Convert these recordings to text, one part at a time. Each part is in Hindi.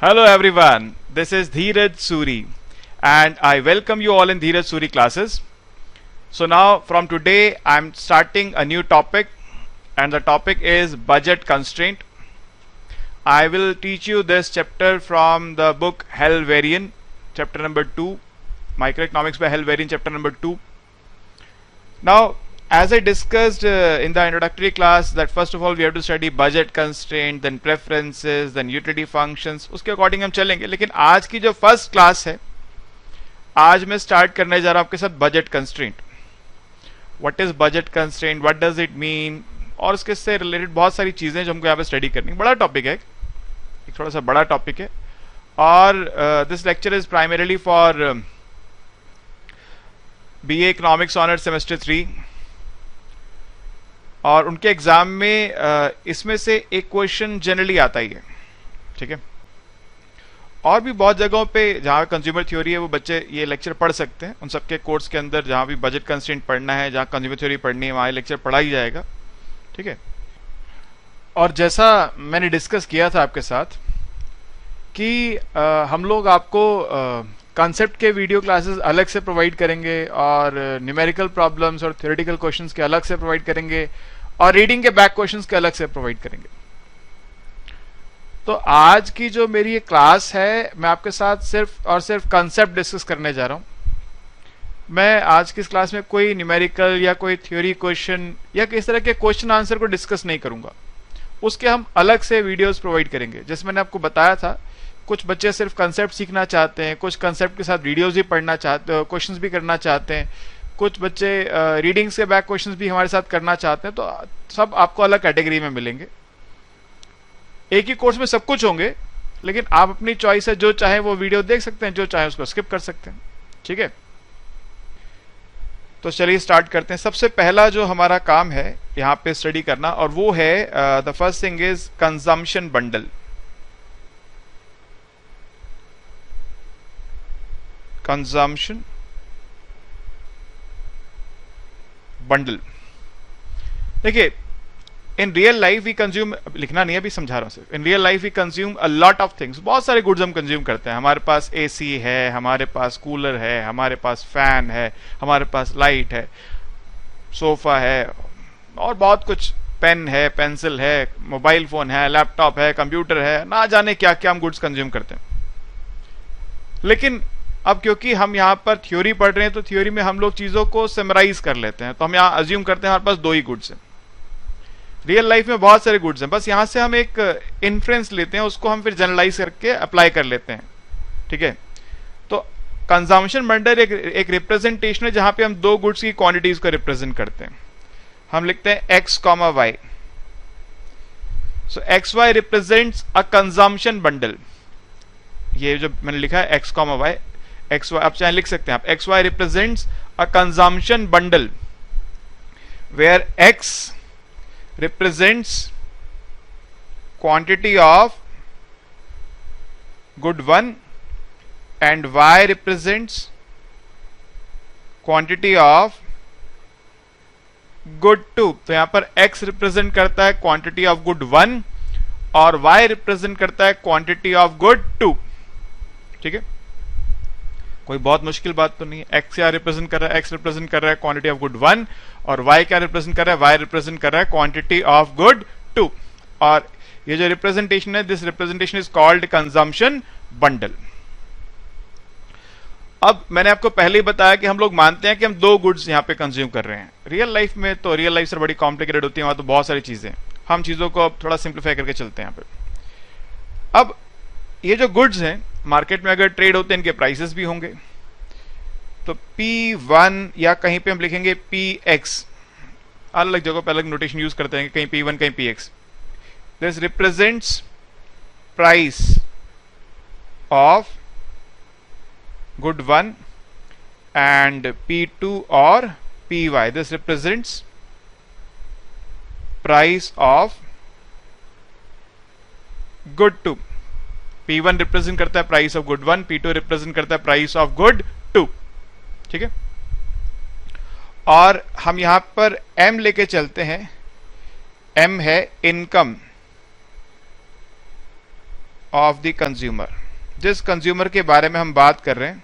Hello everyone, this is Dheeraj Suri and I welcome you all in Dheeraj Suri classes. So now from today I'm starting a new topic and the topic is budget constraint. I will teach you this chapter from the book Helverian, chapter number 2, Microeconomics by Helverian, chapter number 2. Now as I discussed in the introductory class that first of all we have to study budget constraint, then preferences, then utility functions, उसके अकॉर्डिंग हम चलेंगे. लेकिन आज की जो फर्स्ट क्लास है, आज मैं स्टार्ट करने जा रहा हूं आपके साथ budget constraint. What is budget constraint, what does it mean, और उसके से रिलेटेड बहुत सारी चीजें जो हमको यहाँ पे स्टडी करनी. बड़ा टॉपिक है, एक थोड़ा सा बड़ा टॉपिक है, और this lecture is primarily for BA economics honour semester 3. और उनके एग्जाम में इसमें से एक क्वेश्चन जनरली आता ही है, ठीक है. और भी बहुत जगहों पे जहाँ कंज्यूमर थ्योरी है वो बच्चे ये लेक्चर पढ़ सकते हैं. उन सबके कोर्स के अंदर जहाँ भी बजट कंस्ट्रेंट पढ़ना है, जहाँ कंज्यूमर थ्योरी पढ़नी है, वहाँ लेक्चर पढ़ा ही जाएगा, ठीक है. और जैसा मैंने डिस्कस किया था आपके साथ कि हम लोग आपको कॉन्सेप्ट के वीडियो क्लासेस अलग से प्रोवाइड करेंगे और न्यूमेरिकल प्रॉब्लम्स और थ्योरेटिकल क्वेश्चंस के अलग से प्रोवाइड करेंगे और रीडिंग के बैक क्वेश्चंस के अलग से प्रोवाइड करेंगे. तो आज की जो मेरी ये क्लास है, मैं आपके साथ सिर्फ और सिर्फ कॉन्सेप्ट डिस्कस करने जा रहा हूं. मैं आज की इस क्लास में कोई न्यूमेरिकल या कोई थ्योरी क्वेश्चन या किस तरह के क्वेश्चन आंसर को डिस्कस नहीं करूंगा. उसके हम अलग से वीडियोस प्रोवाइड करेंगे. जैसे मैंने आपको बताया था, कुछ बच्चे सिर्फ कंसेप्ट सीखना चाहते हैं, कुछ कंसेप्ट के साथ वीडियोस भी पढ़ना चाहते, क्वेश्चंस भी करना चाहते हैं, कुछ बच्चे रीडिंग्स के बैक क्वेश्चंस भी हमारे साथ करना चाहते हैं. तो सब आपको अलग कैटेगरी में मिलेंगे. एक ही कोर्स में सब कुछ होंगे, लेकिन आप अपनी चॉइस है, जो चाहे वो वीडियो देख सकते हैं, जो चाहे उसको स्किप कर सकते हैं, ठीक है. तो चलिए स्टार्ट करते हैं. सबसे पहला जो हमारा काम है यहाँ पे स्टडी करना, और वो है the first thing is consumption bundle. Consumption bundle. देखिए, in real life we consume, लिखना नहीं है, अभी समझा रहा हूं सिर्फ. In real life we consume a lot of things. बहुत सारे गुड्स हम कंज्यूम करते हैं. हमारे पास AC है, हमारे पास कूलर है, हमारे पास फैन है, हमारे पास लाइट है, सोफा है, और बहुत कुछ, पेन है, पेंसिल है, मोबाइल फोन है, लैपटॉप है, कंप्यूटर है, ना जाने क्या क्या हम गुड्स कंज्यूम करते हैं. लेकिन अब क्योंकि हम यहाँ पर थ्योरी पढ़ रहे हैं, तो थ्योरी में हम लोग चीजों को समराइज कर लेते हैं. तो हम यहाँ अज्यूम करते हैं हमारे पास 2 ही गुड्स हैं. रियल लाइफ में बहुत सारे गुड्स हैं, बस यहां से हम एक इन्फ्रेंस लेते हैं, उसको हम फिर जनरलाइज करके अप्लाई कर लेते हैं, ठीक है. तो कंजम्पशन बंडल एक रिप्रेजेंटेशन है जहां पे हम 2 गुड्स की क्वांटिटीज को रिप्रेजेंट करते हैं. हम लिखते हैं X, Y. So XY represents a consumption bundle. ये जो मैंने लिखा है X, Y, XY, आप चाहे लिख सकते हैं आप. XY represents a consumption bundle where X represents quantity of good 1 and Y represents quantity of good 2. तो यहां पर X रिप्रेजेंट करता है क्वांटिटी ऑफ गुड 1 और Y रिप्रेजेंट करता है क्वांटिटी ऑफ गुड 2, ठीक है. कोई बहुत मुश्किल बात तो नहीं है. X क्या रिप्रेजेंट कर रहा है? X रिप्रेजेंट कर रहा है क्वांटिटी ऑफ गुड 1, और Y क्या रिप्रेजेंट कर रहा है? Y रिप्रेजेंट कर रहा है क्वांटिटी ऑफ गुड 2. और ये जो रिप्रेजेंटेशन है, this representation is called consumption bundle. अब मैंने आपको पहले ही बताया कि हम लोग मानते हैं कि हम 2 गुड्स यहाँ पे कंज्यूम कर रहे हैं. रियल लाइफ में तो रियल लाइफ से बड़ी कॉम्प्लिकेटेड होती है, वहां तो बहुत सारी चीजें. हम चीजों को अब थोड़ा सिंप्लीफाई करके चलते हैं यहाँ पे. अब ये जो गुड्स हैं, मार्केट में अगर ट्रेड होते हैं, इनके प्राइसेस भी होंगे. तो P1 या कहीं पे हम लिखेंगे PX, अलग अलग जगहों पे अलग नोटेशन यूज करते हैं, कहीं P1 कहीं PX. This represents price of good 1 and P2 और PY. This represents price of good 2. P1 represent करता है price of good 1, P2 represent करता है प्राइस ऑफ गुड 2, ठीक है. और हम यहां पर M लेके चलते हैं. M है इनकम ऑफ द कंज्यूमर, जिस कंज्यूमर के बारे में हम बात कर रहे हैं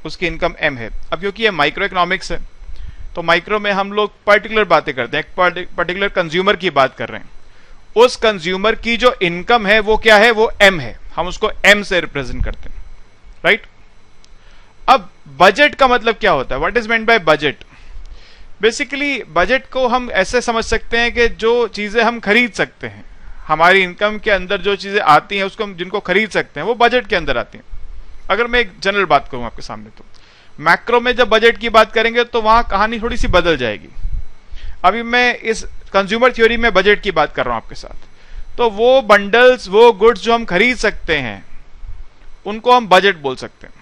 उसकी इनकम m है। अब क्योंकि ये माइक्रो इकोनॉमिक्स है तो माइक्रो में हम लोग पर्टिकुलर बातें करते हैं, एक पर्टिकुलर कंज्यूमर की बात कर रहे हैं। उस कंज्यूमर की जो इनकम है वो क्या है, वो m है, हम उसको m से रिप्रेजेंट करते हैं, राइट। अब बजट का मतलब क्या होता है, what is meant by budget? Basically budget को हम ऐसे समझ सकते हैं कि जो चीजें हम खरीद सकते हैं, हमारी इनकम के अंदर जो चीजें आती हैं उसको हम जिनको खरीद सकते हैं वो बजट के अंदर आती हैं। अगर मैं एक जनरल बात करूं आपके सामने, तो मैक्रो में जब बजट की बात करेंगे तो वहां कहानी थोड़ी सी बदल जाएगी। अभी मैं इस कंज्यूमर थ्योरी में बजट की बात कर रहा हूं आपके साथ, तो वो बंडल्स, वो गुड्स जो हम खरीद सकते हैं उनको हम बजट बोल सकते हैं।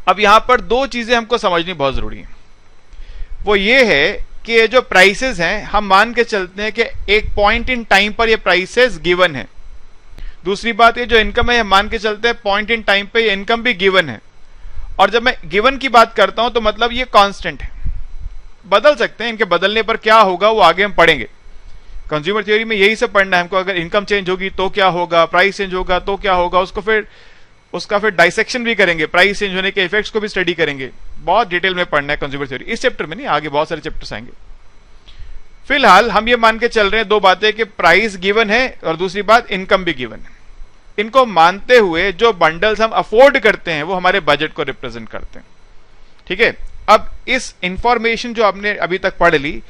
अब यहां पर दो चीजें हमको समझनी बहुत जरूरी है। वो ये है कि ये जो प्राइसेस हैं हम मान के चलते हैं कि एक पॉइंट इन टाइम पर ये प्राइसेस गिवन है। दूसरी बात, ये जो इनकम है हम मान के चलते हैं पॉइंट इन टाइम पे ये इनकम भी गिवन है। और जब मैं गिवन की बात करता हूं तो मतलब ये कांस्टेंट है, बदल सकते हैं, इनके बदलने पर क्या होगा वो आगे हम पढ़ेंगे। कंज्यूमर थ्योरी में यही सब पढ़ना है हमको। अगर इनकम चेंज होगी तो क्या होगा, प्राइस चेंज होगा तो क्या होगा, उसका फिर डाइसेक्शन भी करेंगे, प्राइस चेंज होने के इफेक्ट्स को भी स्टडी करेंगे। बहुत डिटेल में पढ़ना है कंज्यूमर थ्योरी, इस चैप्टर में नहीं, आगे बहुत सारे चैप्टर्स आएंगे। फिलहाल हम ये मान के चल रहे हैं दो बातें कि प्राइस गिवन है और दूसरी बात इनकम भी गिवन है। इनको मानते हुए जो बंडल्स हम अफोर्ड करते हैं वो हमारे बजट को रिप्रेजेंट करते हैं, ठीक है। अब इस इंफॉर्मेशन जो आपने अभी तक पढ़ ली,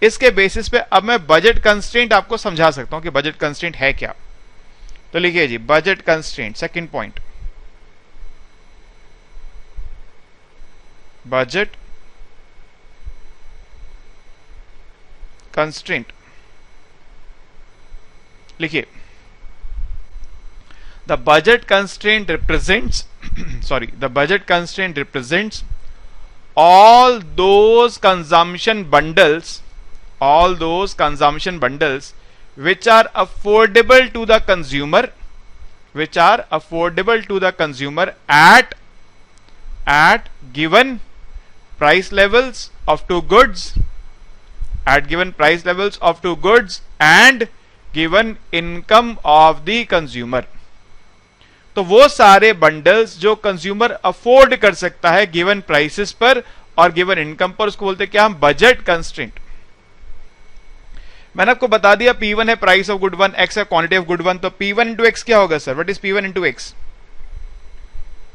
इसके बेसिस पे अब मैं बजट कंस्ट्रेंट आपको समझा सकता हूं कि बजट कंस्ट्रेंट है क्या। तो लिखिए जी, budget constraint, second point, budget constraint. लिखिए, the budget constraint represents the budget constraint represents all those consumption bundles which are affordable to the consumer at given price levels of two goods and given income of the consumer। तो वो सारे बंडल्स जो कंज्यूमर अफोर्ड कर सकता है गिवन प्राइसेस पर और गिवन इनकम पर, उसको बोलते हैं क्या हम, बजट कंस्ट्रेंट। मैंने आपको बता दिया P1 है price of good one, X है क्वांटिटी ऑफ गुड वन। तो P1 इंटू एक्स क्या होगा sir, what is P1 into x?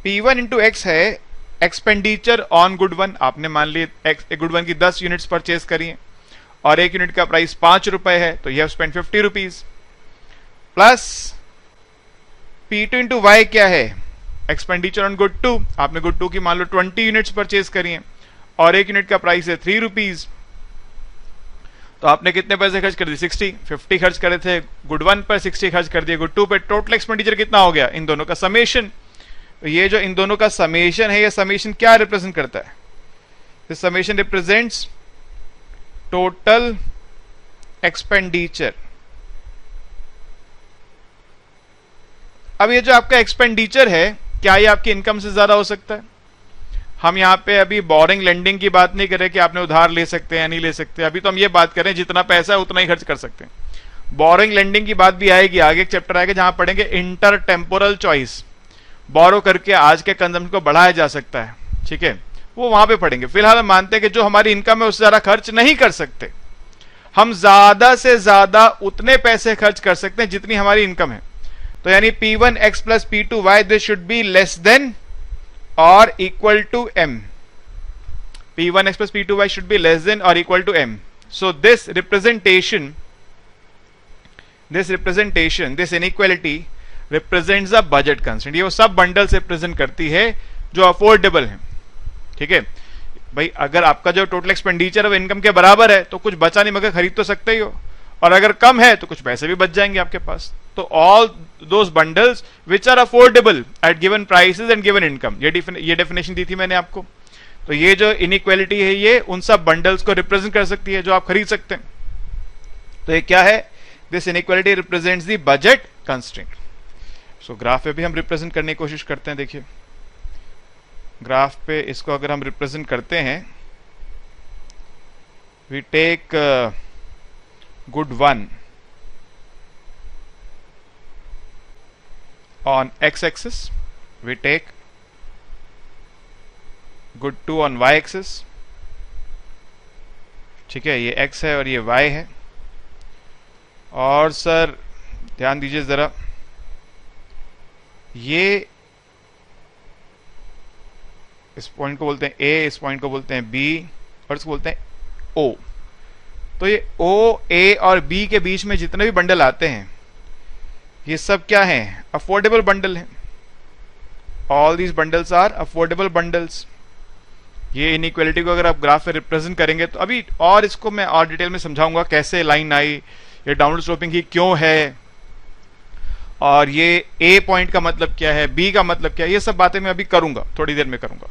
P1 into x है एक्सपेंडिचर ऑन गुड वन। आपने मान ली गुड वन की 10 यूनिट्स परचेज करी है और एक यूनिट का प्राइस 5 रुपए है, तो you have spend 50 rupees, plus P2 into Y क्या है, एक्सपेंडिचर ऑन गुड 2। आपने गुड 2 की मान लो 20 यूनिट्स परचेज करी हैं और एक यूनिट का प्राइस है 3 रुपीज, तो आपने कितने पैसे खर्च कर दिए, 50 खर्च करे थे गुड 1 पर, 60 खर्च कर दिए गुड 2 पर। टोटल एक्सपेंडिचर कितना हो गया, इन दोनों का समेशन। तो ये जो इन दोनों का समेशन है, ये समेशन क्या रिप्रेजेंट करता है, this summation represents total expenditure. अब ये जो आपका एक्सपेंडिचर है, क्या ये आपकी इनकम से ज्यादा हो सकता है? हम यहाँ पे अभी बोरिंग लेंडिंग की बात नहीं कर रहे कि आपने उधार ले सकते हैं या नहीं ले सकते। अभी तो हम ये बात कर रहे हैं जितना पैसा है उतना ही खर्च कर सकते हैं। बोरिंग लेंडिंग की बात भी आएगी, आगे एक चैप्टर आएगा जहां पढ़ेंगे इंटर टेम्पोरल चॉइस, बोरो करके आज के कंजम्पशन को बढ़ाया जा सकता है, ठीक है, वो वहां पे पढ़ेंगे। फिलहाल हम मानते हैं कि जो हमारी इनकम है उससे ज्यादा खर्च नहीं कर सकते, हम ज्यादा से ज्यादा उतने पैसे खर्च कर सकते हैं जितनी हमारी इनकम है। तो यानी P1x plus P2y this should be less than or equal to m। P1x plus P2y should be less than or equal to m. So this inequality represents the budget constraint। ये वो सब बंडल से रिप्रेजेंट करती है जो अफोर्डेबल है, ठीक है भाई। अगर आपका जो टोटल एक्सपेंडिचर है इनकम के बराबर है तो कुछ बचा नहीं, मगर खरीद तो सकते ही हो, और अगर कम है तो कुछ पैसे भी बच जाएंगे आपके पास। तो all those bundles which are affordable at given prices and given income, ये डेफिनेशन दी थी मैंने आपको। तो ये जो इनइक्वालिटी है ये उन सब बंडल्स को रिप्रेजेंट कर सकती है जो आप खरीद सकते हैं। तो ये क्या है, this inequality represents the budget constraint. So graph पे भी हम रिप्रेजेंट करने की कोशिश करते हैं। देखिए ग्राफ पे इसको अगर हम रिप्रेजेंट करते हैं, we take good one on x axis, we take good 2 on y axis. ठीक है, ये x है और ये y है. और सर ध्यान दीजिए जरा, ये इस पॉइंट को बोलते हैं A, इस पॉइंट को बोलते हैं B और इसको बोलते हैं O. तो ये O, A और B के बीच में जितने भी बंडल आते हैं ये सब क्या हैं? अफोर्डेबल बंडल हैं. All these bundles are affordable bundles. ये इनइक्वालिटी को अगर आप ग्राफ में रिप्रेजेंट करेंगे तो अभी और इसको मैं और डिटेल में समझाऊंगा कैसे लाइन आई, ये डाउनवर्ड स्लोपिंग की क्यों है, और ये A पॉइंट का मतलब क्या है, B का मतलब क्या है, ये सब बातें मैं अभी करूंगा, थोड़ी देर में करूंगा.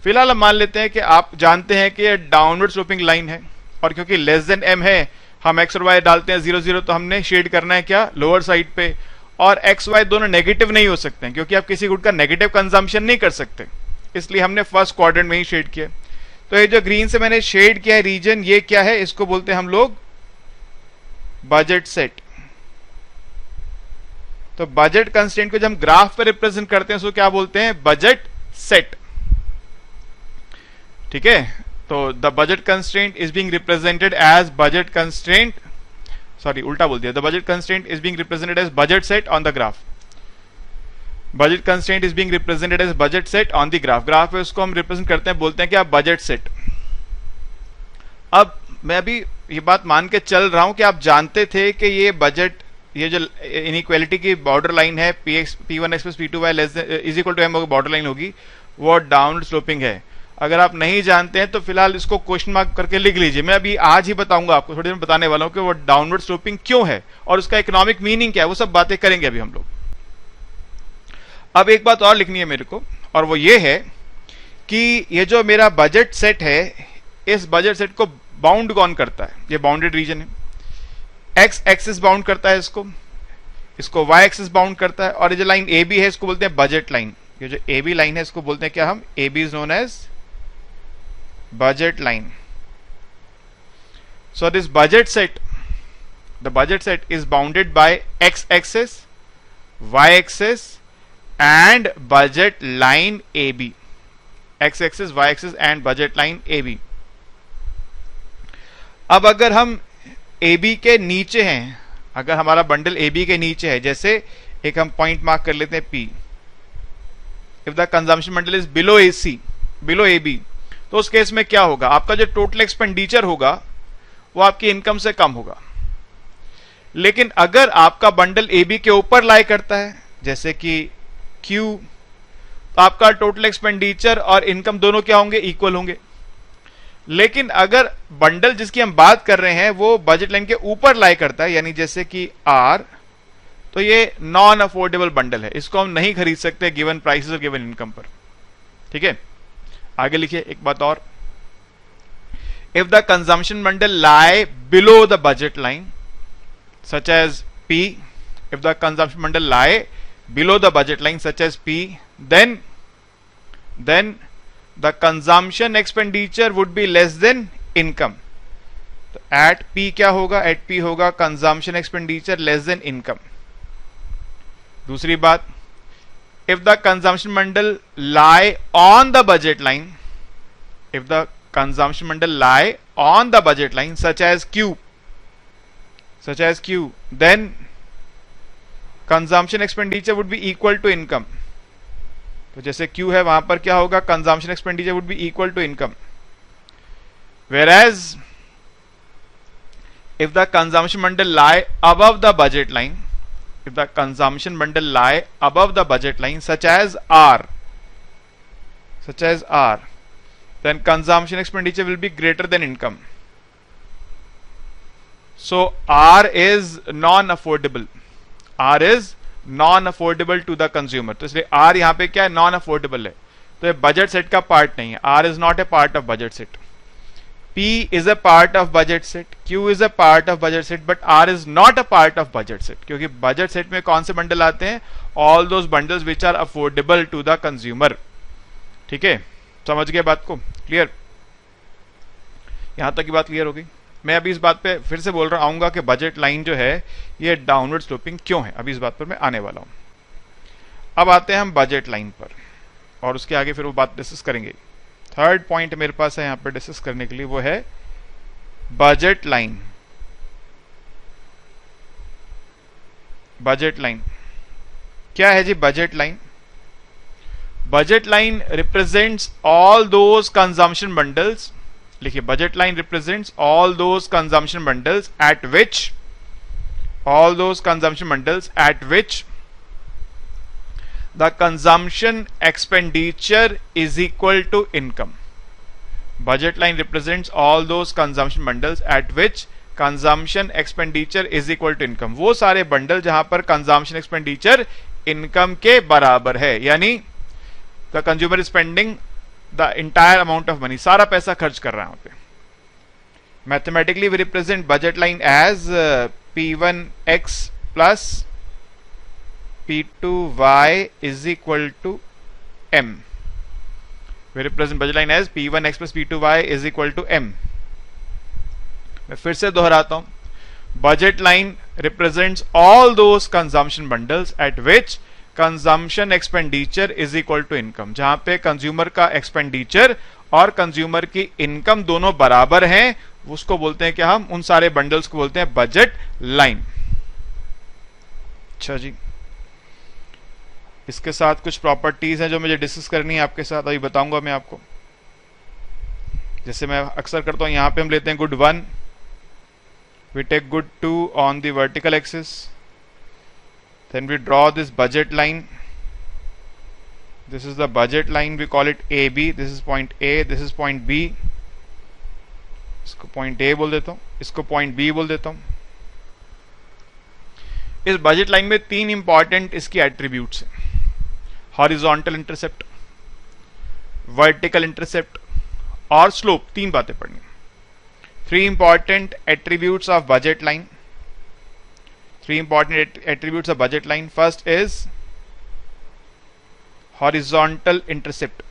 फिलहाल हम मान लेते हैं कि आप जानते हैं कि ये डाउनवर्ड स्लोपिंग लाइन है, और क्योंकि लेस देन m है, हम x और y डालते हैं 0 0, तो हमने शेड करना है क्या? लोअर साइड पे. और x y दोनों नेगेटिव नहीं हो सकते हैं क्योंकि आप किसी गुड का नेगेटिव कंजम्पशन नहीं कर सकते, इसलिए हमने फर्स्ट क्वाड्रेंट में ही शेड किया. तो ये जो ग्रीन से मैंने शेड किया है रीजन, ये क्या है? इसको बोलते हैं हम लोग बजट सेट. तो बजट कंस्ट्रेंट को जब हम ग्राफ पे रिप्रेजेंट करते हैं उसको क्या बोलते हैं? Budget set. ठीक है, तो the budget constraint is being represented as budget constraint, sorry उल्टा बोल दिया, the budget constraint is being represented as budget set on the graph. Budget constraint is being represented as budget set on the graph. Graph पे उसको हम रिप्रेजेंट करते हैं, बोलते हैं क्या? Budget set. अब मैं अभी ये बात मान के चल रहा हूं कि आप जानते थे कि ये बजट, ये जो इनइक्वालिटी की बॉर्डर लाइन है P1x plus P2y is equal to m border line होगी, वो डाउनवर्ड स्लोपिंग है. अगर आप नहीं जानते हैं तो फिलहाल इसको क्वेश्चन मार्क करके लिख लीजिए. मैं अभी आज ही बताऊंगा आपको, थोड़ी देर में बताने वाला हूं कि वो डाउनवर्ड स्लोपिंग क्यों है और उसका इकोनॉमिक मीनिंग क्या है, वो सब बातें करेंगे अभी हम लोग. अब एक बात और लिखनी है मेरे को, और वो ये है कि ये जो मेरा बजट सेट है, इस बजट सेट को बाउंड कौन करता है? ये बाउंडेड रीजन है. एक्स एक्सिस बाउंड करता है इसको वाई एक्सिस बाउंड करता है, और ये जो लाइन ए बी है इसको बोलते हैं बजट लाइन. ये जो ए बी लाइन है इसको बोलते हैं क्या हम? A B is known as budget line. So this budget set, the budget set is bounded by x axis, y axis and budget line AB. X axis, y axis and budget line AB. अब अगर हम AB के नीचे हैं, अगर हमारा बंडल AB के नीचे है, जैसे एक हम पॉइंट मार्क कर लेते हैं P. If the consumption bundle is below AC, below AB, तो उस केस में क्या होगा? आपका जो टोटल एक्सपेंडिचर होगा वो आपकी इनकम से कम होगा. लेकिन अगर आपका बंडल ए बी के ऊपर लाई करता है, जैसे कि Q, तो आपका टोटल एक्सपेंडिचर और इनकम दोनों क्या होंगे? इक्वल होंगे. लेकिन अगर बंडल जिसकी हम बात कर रहे हैं वो बजट लाइन के ऊपर लाई करता है, यानी जैसे कि R, तो ये नॉन अफोर्डेबल बंडल है, इसको हम नहीं खरीद सकते गिवन प्राइसेस और गिवन इनकम पर. ठीक है, आगे लिखिए एक बात और. If the consumption bundle lie below the budget line such as P, if the consumption bundle lie below the budget line such as P, then the consumption expenditure would be less than income. तो at P क्या होगा? at P होगा consumption expenditure less than income. दूसरी बात, if the consumption bundle lie on the budget line, if the consumption bundle lie on the budget line such as Q, then consumption expenditure would be equal to income. तो जैसे Q है वहां पर क्या होगा? consumption expenditure would be equal to income. Whereas if the consumption bundle lie above the budget line, if the consumption bundle lie above the budget line such as R, then consumption expenditure will be greater than income. So R is non-affordable. R is non-affordable to the consumer. तो इसलिए R यहाँ पे क्या है? Non-affordable है, तो ये बजट सेट का पार्ट नहीं है. R is not a part of budget set. P is a part of budget set, Q is a part of budget set, but R is not a part of budget set. क्योंकि बजट सेट में कौन से बंडल आते हैं? All those bundles which are affordable to the consumer. ठीक है, समझ गए बात को? क्लियर? यहां तक की बात क्लियर होगी. मैं अभी इस बात पे फिर से बोल रहा आऊंगा कि बजट लाइन जो है ये डाउनवर्ड स्लोपिंग क्यों है, अभी इस बात पर मैं आने वाला हूं. अब आते हैं हम बजट लाइन पर, और उसके आगे फिर वो बात डिस्कस करेंगे। थर्ड पॉइंट मेरे पास है यहाँ पर डिस्कस करने के लिए, वो है बजट लाइन। बजट लाइन क्या है जी? Budget line, budget line represents all those consumption bundles, लिखिए budget line represents all those consumption bundles at which, all those consumption bundles at which the consumption expenditure is equal to income. Budget line represents all those consumption bundles at which consumption expenditure is equal to income. वो सारे बंडल जहां पर consumption expenditure income के बराबर है, यानी the consumer is spending the entire amount of money, सारा पैसा खर्च कर रहा है वहां पे। Mathematically we represent budget line as P1x plus P2y is equal to M. We represent budget line as P1x plus P2y is equal to M. मैं फिर से दोहराता हूं, budget line represents all those consumption bundles at which consumption expenditure is equal to income. जहां पे कंज्यूमर का एक्सपेंडिचर और कंज्यूमर की इनकम दोनों बराबर हैं, उसको बोलते हैं क्या? हम उन सारे बंडल्स को बोलते हैं बजट लाइन। अच्छा जी, इसके साथ कुछ प्रॉपर्टीज हैं जो मुझे डिस्कस करनी है आपके साथ, अभी बताऊंगा मैं आपको। जैसे मैं अक्सर करता हूं, यहां पे हम लेते हैं good 1, we take good 2 on the vertical axis, then we draw this budget line. This is the budget line, we call it AB, this is point A, this is point B, इसको point A बोल देता हूं, इसको point B बोल देता हूं। इस बजट लाइन में तीन इंपॉर्टेंट इसकी एट्रीब्यूट्स हैं, हॉरिजॉन्टल इंटरसेप्ट, वर्टिकल इंटरसेप्ट और स्लोप। तीन बातें पढ़नी। 3 important attributes of budget line, 3 important attributes of budget line. First is horizontal intercept,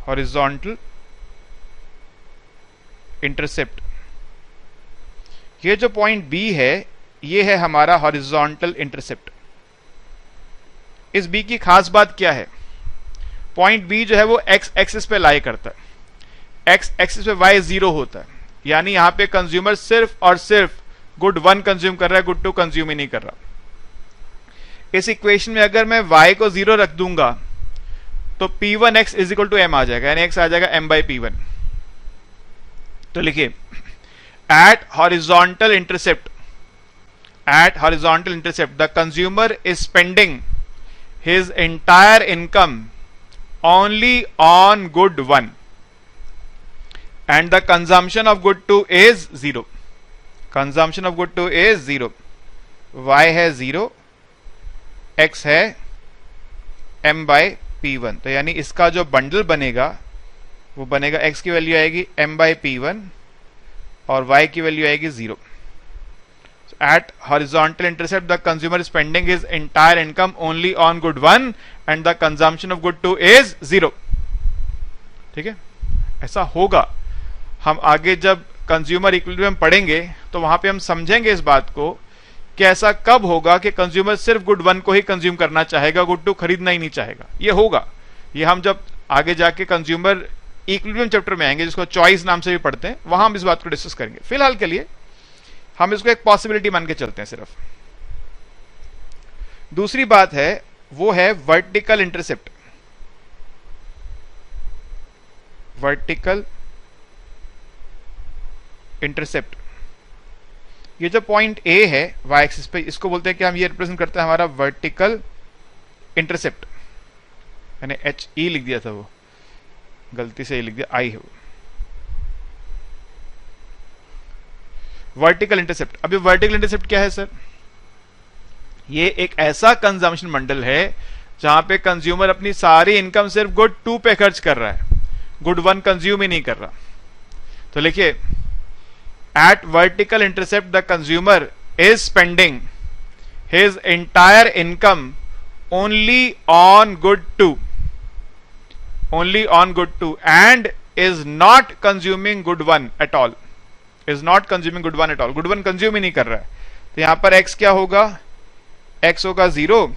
horizontal intercept। ये जो पॉइंट बी है, ये है हमारा हॉरिजॉन्टल इंटरसेप्ट। इस बी की खास बात क्या है? पॉइंट बी जो है वो एक्स एक्सिस पे लाई करता है, एक्स एक्सिस पे वाई 0 होता है, यानी यहां पे कंज्यूमर सिर्फ और सिर्फ गुड 1 कंज्यूम कर रहा है, गुड 2 कंज्यूम ही नहीं कर रहा। इस इक्वेशन में अगर मैं y को 0 रख दूंगा तो P1x is equal to m आ जाएगा, यानी x आ जाएगा m by P1। तो लिखिए, at horizontal intercept, at horizontal intercept the consumer is spending his entire income only on good 1 and the consumption of good 2 is 0. Consumption of good 2 is 0. y है 0, x है m by p1। तो यानी इसका जो बंडल बनेगा वो बनेगा, x की वैल्यू आएगी m by p1 और y की वैल्यू आएगी 0। At horizontal intercept the consumer is spending his entire income only on good 1 and the consumption of good 2 is 0। ठीक है, ऐसा होगा। हम आगे जब कंज्यूमर इक्विलिब्रियम पढ़ेंगे तो वहां पे हम समझेंगे इस बात को कि ऐसा कब होगा कि कंज्यूमर सिर्फ गुड 1 को ही कंज्यूम करना चाहेगा, गुड 2 खरीदना ही नहीं चाहेगा। ये होगा, ये हम जब आगे जाके कंज्यूमर इक्विलिब्रियम चैप्टर में आएंगे, जिसको चॉइस नाम से भी पढ़ते हैं, वहां हम इस बात को डिस्कस करेंगे। फिलहाल के लिए हम इसको एक पॉसिबिलिटी मान के चलते हैं सिर्फ। दूसरी बात है वो है वर्टिकल इंटरसेप्ट। वर्टिकल इंटरसेप्ट, ये जो पॉइंट ए है वाई एक्सिस पे, इसको बोलते हैं कि हम ये रिप्रेजेंट करते हैं हमारा वर्टिकल इंटरसेप्ट। मैंने एच ई लिख दिया था, वो गलती से लिख दिया, आई है वो। वर्टिकल इंटरसेप्ट, अभी वर्टिकल इंटरसेप्ट क्या है सर? ये एक ऐसा कंजम्पशन बंडल है जहां पे कंज्यूमर अपनी सारी इनकम सिर्फ गुड 2 पे खर्च कर रहा है, गुड 1 कंज्यूम ही नहीं कर रहा। तो लिखिए, at vertical intercept the consumer is spending his entire income only on good 2, only on good 2 and is not consuming good 1 at all, is not consuming good 1 at all. Good 1 consume ही नहीं कर रहा है। तो यहां पर x क्या होगा, x होगा 0,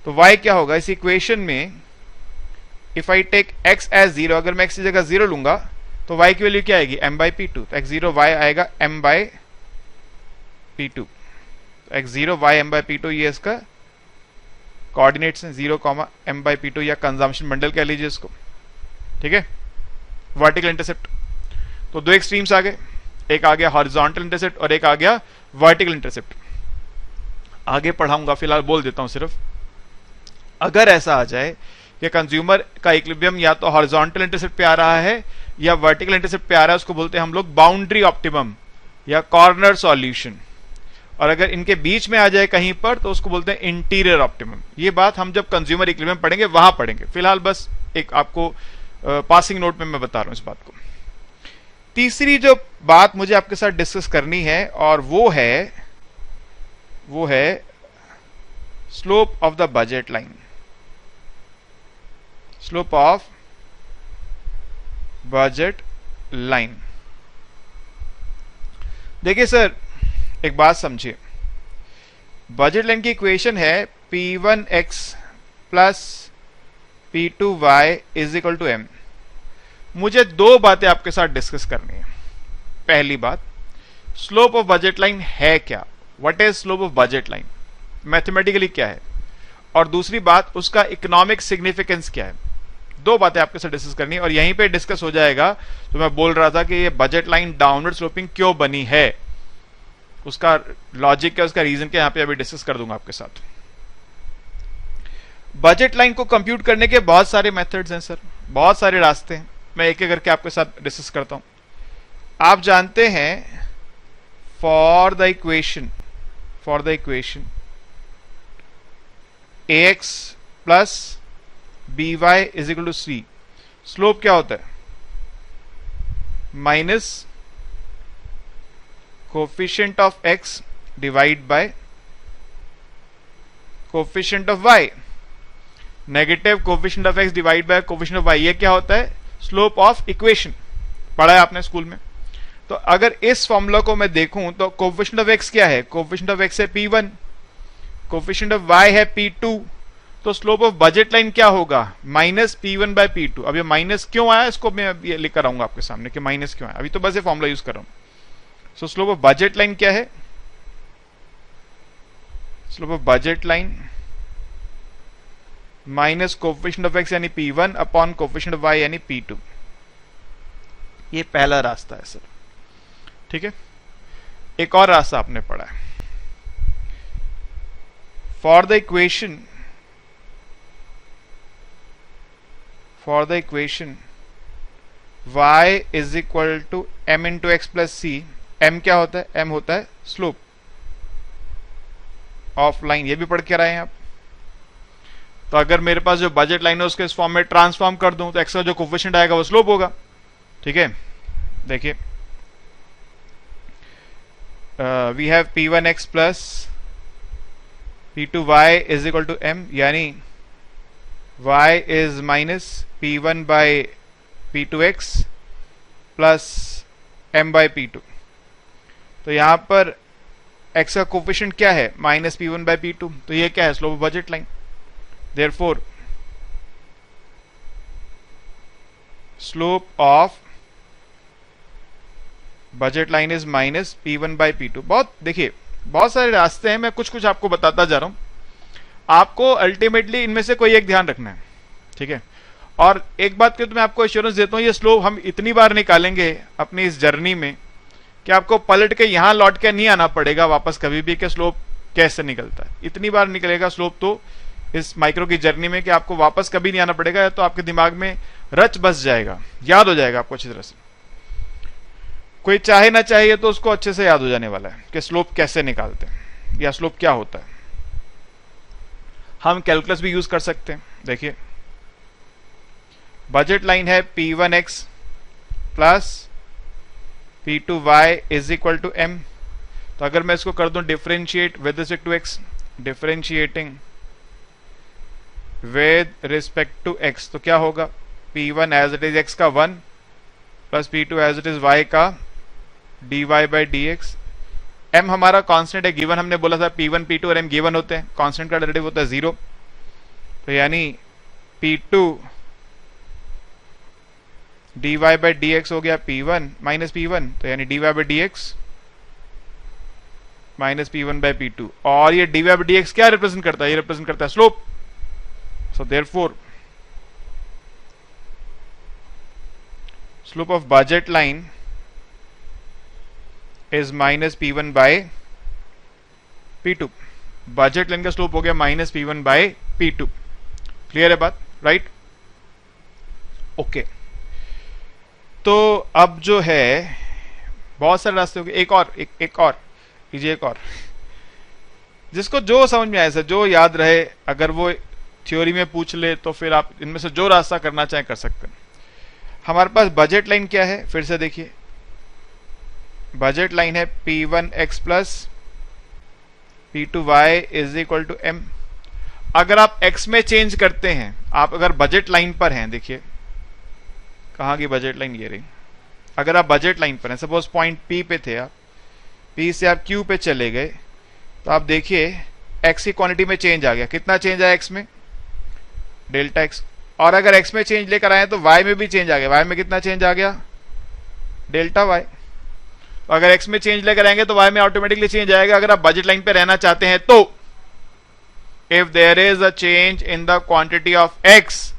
तो y क्या होगा इस इक्वेशन में, if I take x as 0, अगर मैं x की जगह 0 लूंगा तो y की वैल्यू क्या आएगी, m/p2, तो x0 y आएगा m/p2, x0 y m/p2, ये इसका कोऑर्डिनेट्स हैं 0, m/p2 या कंजम्पशन बंडल कह लीजिए इसको, ठीक है, वर्टिकल इंटरसेप्ट। तो दो एक्सट्रीम्स आ गए, एक आ गया हॉरिजॉन्टल इंटरसेप्ट और एक आ गया वर्टिकल इंटरसेप्ट। आगे पढ़ाऊंगा, फिलहाल बोल देता हूं सिर्फ, अगर ऐसा आ जाए कि कंज्यूमर का इक्विलिब्रियम या तो हॉरिजॉन्टल इंटरसेप्ट पे आ रहा है या वर्टिकल इंटरसेप्ट पे आ रहा है, उसको बोलते हैं हम लोग बाउंड्री ऑप्टिमम या कॉर्नर सॉल्यूशन, और अगर इनके बीच में आ जाए कहीं पर तो उसको बोलते हैं इंटीरियर ऑप्टिमम। ये बात हम जब कंज्यूमर इक्विलिब्रियम पढ़ेंगे वहां पढ़ेंगे, फिलहाल बस एक आपको पासिंग नोट में मैं बता रहा हूं इस बात को। तीसरी जो बात मुझे आपके साथ डिस्कस करनी है और वो है slope of the budget line, slope of budget line. देखिए सर, एक बात समझिए, बजट लाइन की इक्वेशन है P1x plus P2y is equal to m। मुझे दो बातें आपके साथ डिस्कस करनी है। पहली बात, स्लोप ऑफ बजट लाइन है क्या, what is slope of budget line, mathematically क्या है, और दूसरी बात उसका इकोनॉमिक सिग्निफिकेंस क्या है। दो बातें आपके साथ डिस्कस करनी है और यहीं पे डिस्कस हो जाएगा। तो मैं बोल रहा था कि ये बजट लाइन डाउनवर्ड स्लोपिंग क्यों बनी है, उसका लॉजिक क्या, उसका रीजन क्या, यहां पे अभी डिस्कस कर दूंगा आपके साथ। बजट लाइन को कंप्यूट करने के बहुत सारे मेथड्स हैं सर, बहुत सारे रास्ते हैं, मैं एक एक करके आपके साथ डिस्कस करता हूं। आप जानते हैं for the equation ax plus by is equal to c, slope क्या होता है, minus coefficient of x divide by coefficient of y, negative coefficient of x divide by coefficient of y, ये क्या होता है, स्लोप ऑफ इक्वेशन, पढ़ा है आपने स्कूल में। तो अगर इस फॉर्मूला को मैं देखूं तो कोफिशिएंट ऑफ x क्या है, कोफिशिएंट ऑफ x है P1, कोफिशिएंट ऑफ y है P2, तो स्लोप ऑफ बजट लाइन क्या होगा, माइनस P1 बाय P2। अब ये माइनस क्यों आया, इसको मैं ये लिख कर आऊंगा आपके सामने कि माइनस क्यों आया, अभी तो बस ये फॉर्मूला यूज कर रहा हूं। सो स्लोप ऑफ बजट लाइन क्या है, slope of budget line minus coefficient of x यानी P1 upon coefficient of y यानी P2। ये पहला रास्ता है सर, ठीक है। एक और रास्ता आपने पढ़ा है, for the equation y is equal to m into x plus c. m क्या होता है, m होता है स्लोप ऑफ लाइन, ये भी पढ़ के आए हैं आप। तो अगर मेरे पास जो बजट लाइन है उसके इस फॉर्म में ट्रांसफॉर्म कर दूं तो x का जो कोफिशिएंट आएगा वो स्लोप होगा, ठीक है। देखिए we have P1x plus P2y is equal to m, यानी y is minus P1 by P2x plus m by P2। तो यहां पर x का कोफिशिएंट क्या है, माइनस P1 बाय P2, तो ये क्या है, slope of budget line. Therefore slope of budget line is minus P1 by P2। बहुत देखिए, बहुत सारे रास्ते हैं, मैं कुछ कुछ आपको बताता जा रहा हूं, आपको अल्टीमेटली इनमें से कोई एक ध्यान रखना है, ठीक है। और एक बात की तो मैं आपको एश्योरेंस देता हूं, ये स्लोप हम इतनी बार निकालेंगे अपनी इस जर्नी में कि आपको पलट के यहां लौट के नहीं आना पड़ेगा वापस कभी भी कि स्लोप कैसे निकलता है। इतनी बार निकलेगा स्लोप तो इस माइक्रो की जर्नी में कि आपको वापस कभी नहीं आना पड़ेगा, तो आपके दिमाग में रच बस जाएगा, याद हो जाएगा आपको अच्छी तरह से। कोई चाहे ना चाहिए तो उसको अच्छे से याद हो जाने वाला है कि स्लोप कैसे निकालते हैं या स्लोप क्या होता है। हम कैलकुलस भी यूज कर सकते हैं। देखिए बजट लाइन है P1x plus P2y is equal to m। तो अगर मैं इसको कर दूं differentiate with respect to x, differentiating with respect to x, तो क्या होगा, P1 as it is x का 1 plus P2 as it is y का dy बाई dx m हमारा कांस्टेंट है, गिवन हमने बोला था p1 p2 और m गिवन होते हैं, कांस्टेंट का डेरिवेटिव होता है 0, तो यानी p2 dy बाई dx हो गया p1 माइनस p1, तो यानी dy by dx minus p1 by p2, और ये dy बाई dx क्या रिप्रेजेंट करता है? ये रिप्रेजेंट करता है slope. So therefore slope of budget line is minus p1 by p2। Budget line का स्लोप हो गया minus p1 by p2। Clear है बात? Right, okay. तो अब जो है बहुत सारे रास्ते हो गए, एक और कीजिए, एक और जिसको जो समझ में आए सर, जो याद रहे, अगर वो थ्योरी में पूछ ले तो फिर आप इनमें से जो रास्ता करना चाहें कर सकते हैं। हमारे पास बजट लाइन क्या है, फिर से देखिए, बजट लाइन है p1x plus p2y is equal to m। अगर आप x में चेंज करते हैं, आप अगर बजट लाइन पर हैं, देखिए कहाँ की बजट लाइन, ये रही। अगर आप बजट लाइन पर हैं, सपोज पॉइंट P पे थे आप, P से आप Q पे चले गए, तो आप देखिए x की क्वांटिटी में चेंज आ गया। कितना चेंज आया x में? Delta x। और अगर x में चेंज लेकर आए तो y में भी चेंज आ गया। y में कितना चेंज आ गया? Delta y। तो अगर x में चेंज लेकर आएंगे तो y में ऑटोमेटिकली चेंज आएगा, अगर आप बजट लाइन पे रहना चाहते हैं तो। If there is a change in the quantity of x,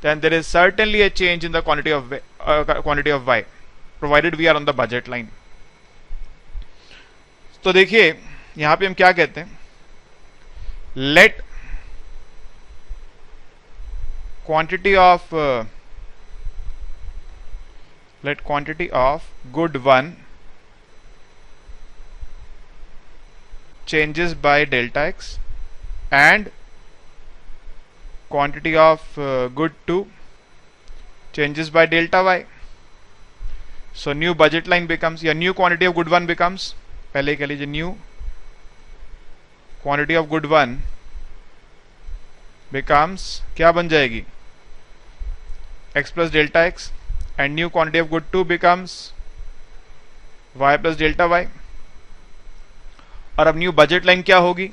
then there is certainly a change in the quantity of y, provided we are on the budget line. तो देखिए यहां पे हम क्या कहते हैं, let quantity of good one changes by delta x and quantity of good 2 changes by delta y. So new budget line becomes, या new quantity of good 1 becomes, पहले कह लीजिए new quantity of good 1 becomes क्या बन जाएगी? x plus delta x, and new quantity of good 2 becomes y plus delta y. और अब न्यू बजट लाइन क्या होगी?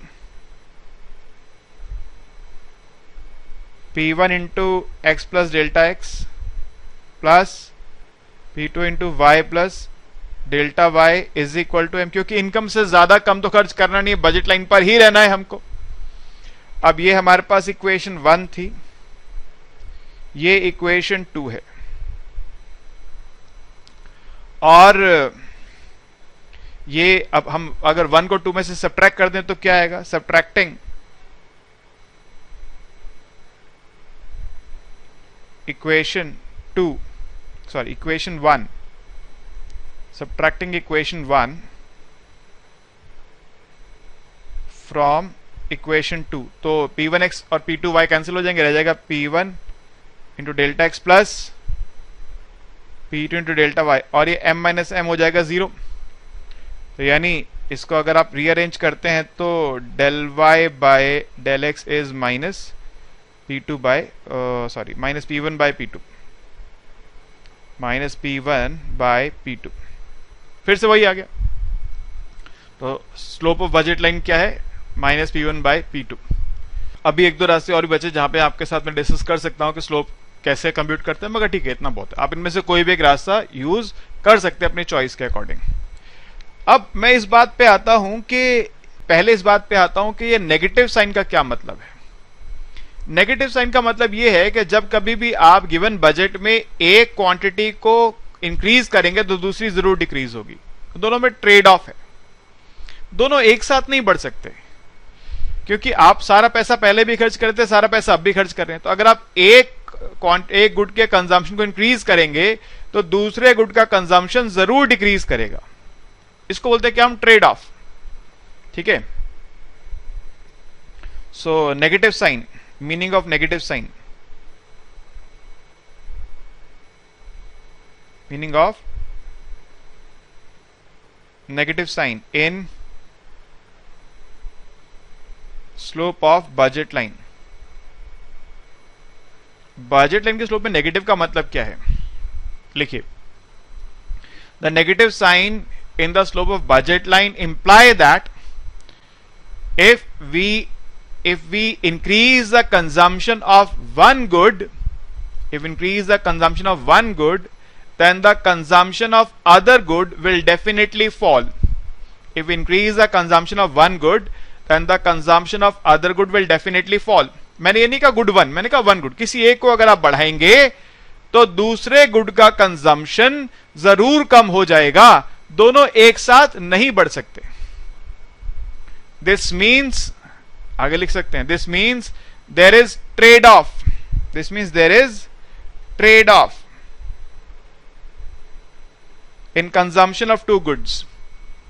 P1 into x plus delta x plus P2 into y plus delta y is equal to m, क्योंकि इनकम से ज्यादा कम तो खर्च करना नहीं है, बजट लाइन पर ही रहना है हमको। अब ये हमारे पास इक्वेशन 1 थी, ये इक्वेशन 2 है, और ये अब हम अगर 1 को 2 में से सब्ट्रैक्ट कर दें तो क्या आएगा? Subtracting equation 1, subtracting equation 1 from equation 2, तो p1x और p2y कैंसिल हो जाएंगे, रह जाएगा p1 into delta x plus p2 into delta y, और ये m माइनस m हो जाएगा 0। तो यानी इसको अगर आप रीअरेंज करते हैं तो del y by del x is minus p2 by minus p1 by p2, minus p1 by p2, फिर से वही आ गया। तो स्लोप ऑफ बजट लाइन क्या है? Minus p1 by p2। अभी एक दो रास्ते और भी बचे जहां पे आपके साथ में डिस्कस कर सकता हूं कि स्लोप कैसे कंप्यूट करते हैं, मगर ठीक है, इतना बहुत है। आप इनमें से कोई भी एक रास्ता यूज कर सकते हैं अपनी चॉइस के अकॉर्डिंग। अब मैं इस बात पे आता हूं कि ये नेगेटिव साइन का क्या मतलब है। नेगेटिव साइन का मतलब ये है कि जब कभी भी आप गिवन बजट में एक क्वांटिटी को इंक्रीज करेंगे तो दूसरी जरूर डिक्रीज होगी। दोनों में ट्रेड ऑफ है, दोनों एक साथ नहीं बढ़ सकते, क्योंकि आप सारा पैसा पहले भी खर्च करते हैं, सारा पैसा अब भी खर्च कर रहे हैं। तो अगर आप एक गुड के कंजम्पशन को इंक्रीज करेंगे तो दूसरे गुड का कंजम्पशन जरूर डिक्रीज करेगा। इसको बोलते हैं क्या हम? Trade off. ठीक है, so negative sign, meaning of negative sign, meaning of negative sign in slope of budget line। Budget line के स्लोप में नेगेटिव का मतलब क्या है? लिखिए, the negative sign in the slope of budget line imply that if we increase the consumption of one good, then the consumption of other good will definitely fall. If we increase the consumption of one good, then the consumption of other good will definitely fall. मैंने ये नहीं कहा गुड वन, मैंने कहा वन गुड. किसी एक को अगर आप बढ़ाएंगे तो दूसरे गुड का कंजम्पशन जरूर कम हो जाएगा. दोनों एक साथ नहीं बढ़ सकते. दिस मीन्स, आगे लिख सकते हैं, this means there is trade off. This means there is trade off in consumption of two goods.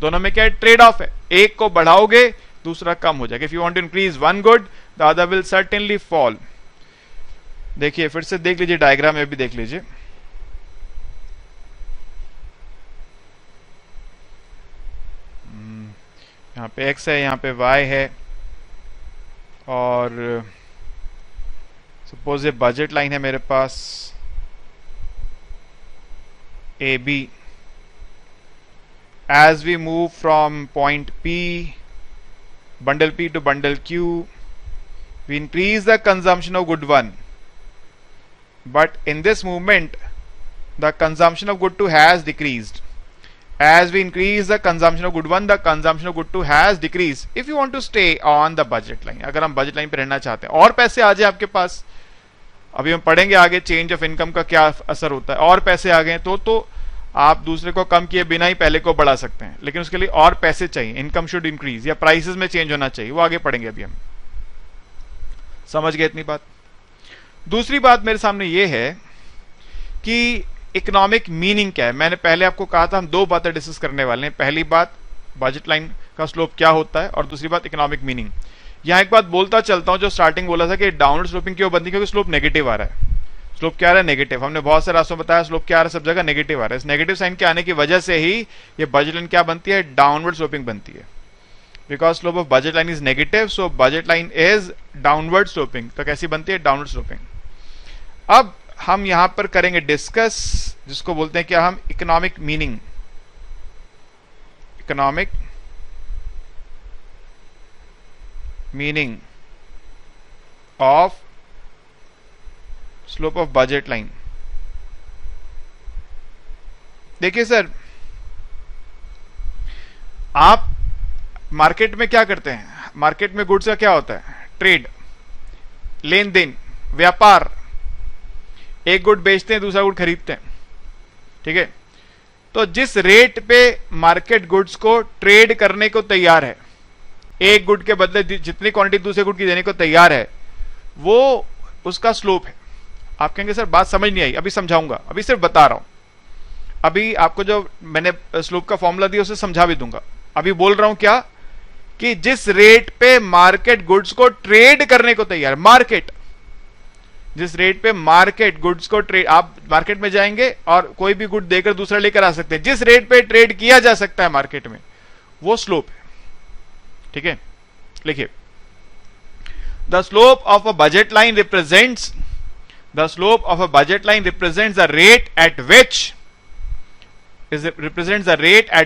दोनों में क्या है? ट्रेड ऑफ है. एक को बढ़ाओगे दूसरा कम हो जाएगा. If you want to increase one good, the other will certainly fall. देखिए फिर से देख लीजिए, डायग्राम में भी देख लीजिए. यहां पे x है, यहां पे y है, और सपोज ये बजट लाइन है मेरे पास AB. As we move from point P, bundle P to bundle Q, we increase the consumption of good 1. But in this movement, the consumption of good 2 has decreased. As we increase the consumption of good 1, the consumption of good 2 has decreased. If you want to stay on the budget line, अगर हम budget line पे रहना चाहते हैं और पैसे आ जाए आपके पास, अभी हम पढ़ेंगे आगे चेंज ऑफ इनकम का क्या असर होता है, और पैसे आ गए तो आप दूसरे को कम किए बिना ही पहले को बढ़ा सकते हैं. लेकिन उसके लिए और पैसे चाहिए, इनकम शुड इंक्रीज, या प्राइसेस में चेंज होना चाहिए, वो आगे पढ़ेंगे. अभी हम समझ गए इतनी बात. दूसरी बात मेरे सामने ये है कि इकोनॉमिक मीनिंग क्या है. मैंने पहले आपको कहा था हम दो बातें डिस्कस करने वाले हैं. पहली बात बजट लाइन का स्लोप क्या होता है, और दूसरी बात इकोनॉमिक मीनिंग. यहां एक बात बोलता चलता हूं, जो स्टार्टिंग बोला था कि डाउनवर्ड स्लोपिंग क्यों बनती है, क्योंकि स्लोप नेगेटिव आ रहा है. स्लोप क्या आ रहा है? नेगेटिव. हमने बहुत से रास्तों बताया स्लोप क्या आ रहा है, सब जगह नेगेटिव आ रहा है. इस नेगेटिव साइन के आने की वजह से ही ये बजट लाइन क्या बनती है? डाउनवर्ड स्लोपिंग बनती है. Because slope of budget line is negative, so budget line is downward sloping. तो कैसी बनती है? Downward sloping. अब हम यहां पर करेंगे डिस्कस, जिसको बोलते हैं क्या हम, economic meaning. Economic meaning of slope of budget line. देखिए सर, आप मार्केट में क्या करते हैं? मार्केट में गुड्स का क्या होता है? ट्रेड, लेन देन, व्यापार. एक गुड बेचते हैं, दूसरा गुड खरीदते हैं. ठीक है. तो जिस रेट पे मार्केट गुड्स को ट्रेड करने को तैयार है, एक गुड के बदले जितनी क्वांटिटी दूसरे गुड की देने को तैयार है, वो उसका स्लोप है. आप कहेंगे सर बात समझ नहीं आई, अभी समझाऊंगा, अभी सिर्फ बता रहा हूं. अभी आपको जो मैंने स्लोप का फॉर्मूला दिया उसे समझा भी दूंगा. अभी बोल रहा हूं क्या, कि जिस रेट पे मार्केट गुड्स को ट्रेड करने को तैयार है, मार्केट, जिस रेट पे मार्केट गुड्स को ट्रेड, आप मार्केट में जाएंगे और कोई भी गुड देकर दूसरा लेकर आ सकते हैं, जिस रेट पे ट्रेड किया जा सकता है मार्केट में, वो स्लोप है. ठीक है. लिखिए, the slope of a budget line represents the slope of a budget line represents the rate at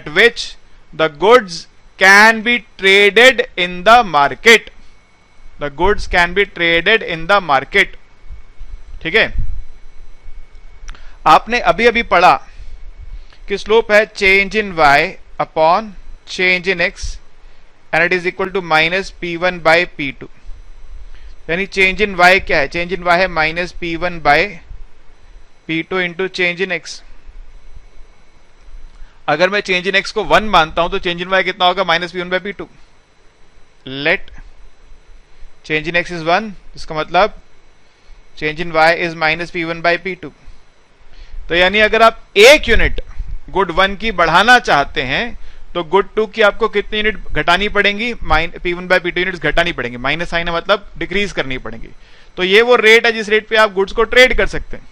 which the goods can be traded in the market. The goods can be traded in the market. ठीक है. आपने अभी अभी पढ़ा कि स्लोप है change in y upon change in x and it is equal to minus p1 by p2. यानी चेंज इन y क्या है? चेंज इन y है minus p1 by p2 into change in x. अगर मैं चेंज इन x को 1 मानता हूं तो चेंज इन y कितना होगा? Minus p1 by p2. Let change in x is 1, इसका मतलब change in y is minus p1 by p2. तो यानी अगर आप एक यूनिट गुड 1 की बढ़ाना चाहते हैं तो गुड 2 की आपको कितनी यूनिट घटानी पड़ेंगी? p1 बाय p2 यूनिट्स घटानी पड़ेंगी. माइनस साइन है मतलब डिक्रीज करनी पड़ेगी. तो ये वो रेट है जिस रेट पे आप गुड्स को ट्रेड कर सकते हैं.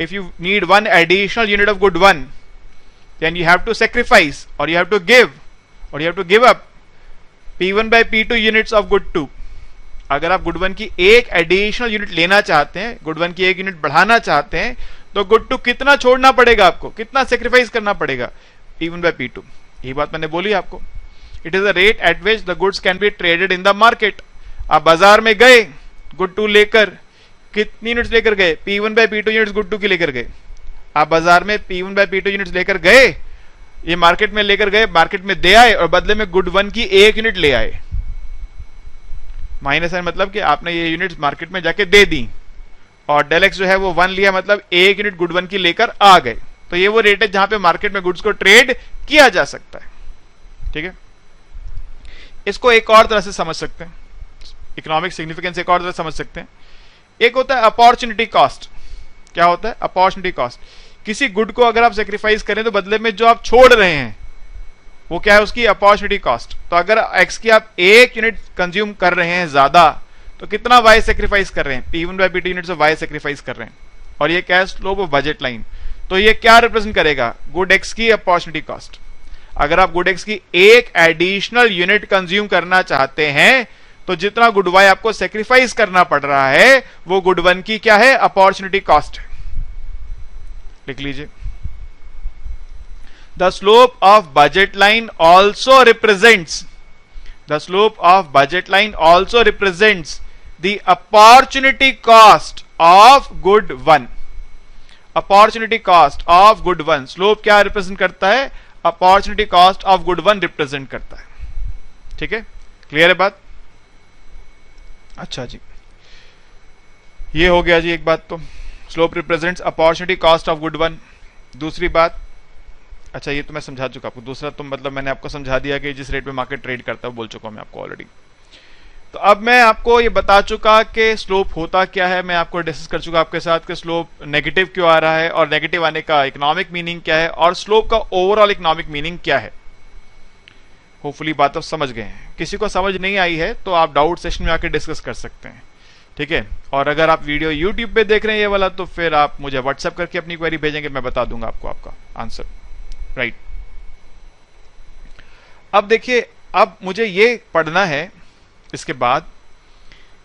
If you need one additional unit of good 1, then you have to sacrifice or you have to give up p1 by p2 units of good 2. अगर आप गुड 1 की एक एडिशनल यूनिट लेना चाहते हैं, गुड 1 की एक यूनिट बढ़ाना चाहते हैं, तो गुड 2 कितना छोड़ना पड़ेगा आपको? कितना सेक्रीफाइस करना पड़ेगा? p1 by p2. ये बात मैंने बोली आपको। It is the rate at which the goods can be traded in the market. आप बाजार में गए गुड टू लेकर, कितनी यूनिट्स लेकर गए? P1 by P2 units good to की लेकर गए। आप बाजार में P1 by P2 यूनिट्स लेकर गए, ये मार्केट में लेकर गए, मार्केट में दे आए और बदले में गुड 1 की 1 यूनिट ले आए। माइनस है मतलब कि आपने ये यूनिट्स मार्केट में जाके दे दी और डेल एक्स जो है वो 1 लिया, मतलब 1 यूनिट गुड 1 की लेकर आ गए। तो ये वो रेट है जहां पे मार्केट में गुड्स को ट्रेड किया जा सकता है। ठीक है, इसको एक और तरह से समझ सकते हैं, इकोनॉमिक सिग्निफिकेंस एक और तरह से समझ सकते हैं। एक होता है अपॉर्चुनिटी कॉस्ट। क्या होता है अपॉर्चुनिटी कॉस्ट? किसी गुड को अगर आप सेक्रीफाइस करें तो बदले में जो आप छोड़ रहे हैं वो क्या है? उसकी अपॉर्चुनिटी कॉस्ट। तो अगर एक्स की आप 1 यूनिट कंज्यूम कर रहे हैं ज्यादा, तो कितना वाई सेक्रीफाइस कर रहे हैं? P1 by P2 units of y sacrifice कर रहे हैं। और ये क्या है? Slope of budget line. तो ये क्या रिप्रेजेंट करेगा? गुड एक्स की अपॉर्चुनिटी कॉस्ट। अगर आप गुड एक्स की 1 एडिशनल यूनिट कंज्यूम करना चाहते हैं तो जितना गुड वाई आपको सेक्रीफाइस करना पड़ रहा है वो गुड 1 की क्या है? अपॉर्चुनिटी कॉस्ट है। लिख लीजिए, the slope of budget line also represents the opportunity cost of good 1। Opportunity cost of good 1 slope क्या रिप्रेजेंट करता है? Opportunity cost of good 1 represent करता है। ठीक है, क्लियर है बात? अच्छा जी, ये हो गया जी एक बात। तो slope represents opportunity cost of good 1। दूसरी बात, अच्छा ये तो मैं समझा चुका आपको। दूसरा तो मतलब मैंने आपको समझा दिया कि जिस रेट पे मार्केट ट्रेड करता है, बोल चुका हूं मैं आपको ऑलरेडी। तो अब मैं आपको ये बता चुका कि स्लोप होता क्या है, मैं आपको डिस्कस कर चुका आपके साथ कि स्लोप नेगेटिव क्यों आ रहा है और नेगेटिव आने का इकोनॉमिक मीनिंग क्या है और स्लोप का ओवरऑल इकोनॉमिक मीनिंग क्या है। होपफुली बात आप समझ गए हैं। किसी को समझ नहीं आई है तो आप डाउट सेशन में आके डिस्कस कर सकते हैं। ठीक है, और अगर आप वीडियो यूट्यूब पे देख रहे हैं ये वाला, तो फिर आप मुझे व्हाट्सएप करके अपनी क्वेरी भेजेंगे, मैं बता दूंगा आपको आपका आंसर। राइट, अब देखिए, अब मुझे ये पढ़ना है इसके बाद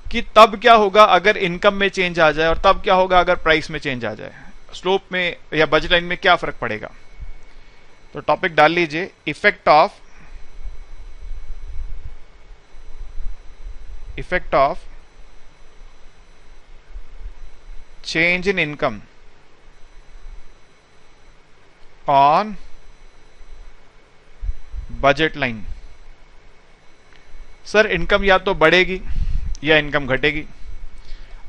कि तब क्या होगा अगर इनकम में चेंज आ जाए और तब क्या होगा अगर प्राइस में चेंज आ जाए, स्लोप में या बजट लाइन में क्या फर्क पड़ेगा। तो टॉपिक डाल लीजिए, effect of change in income on budget line। Sir income या तो बढ़ेगी या इनकम घटेगी।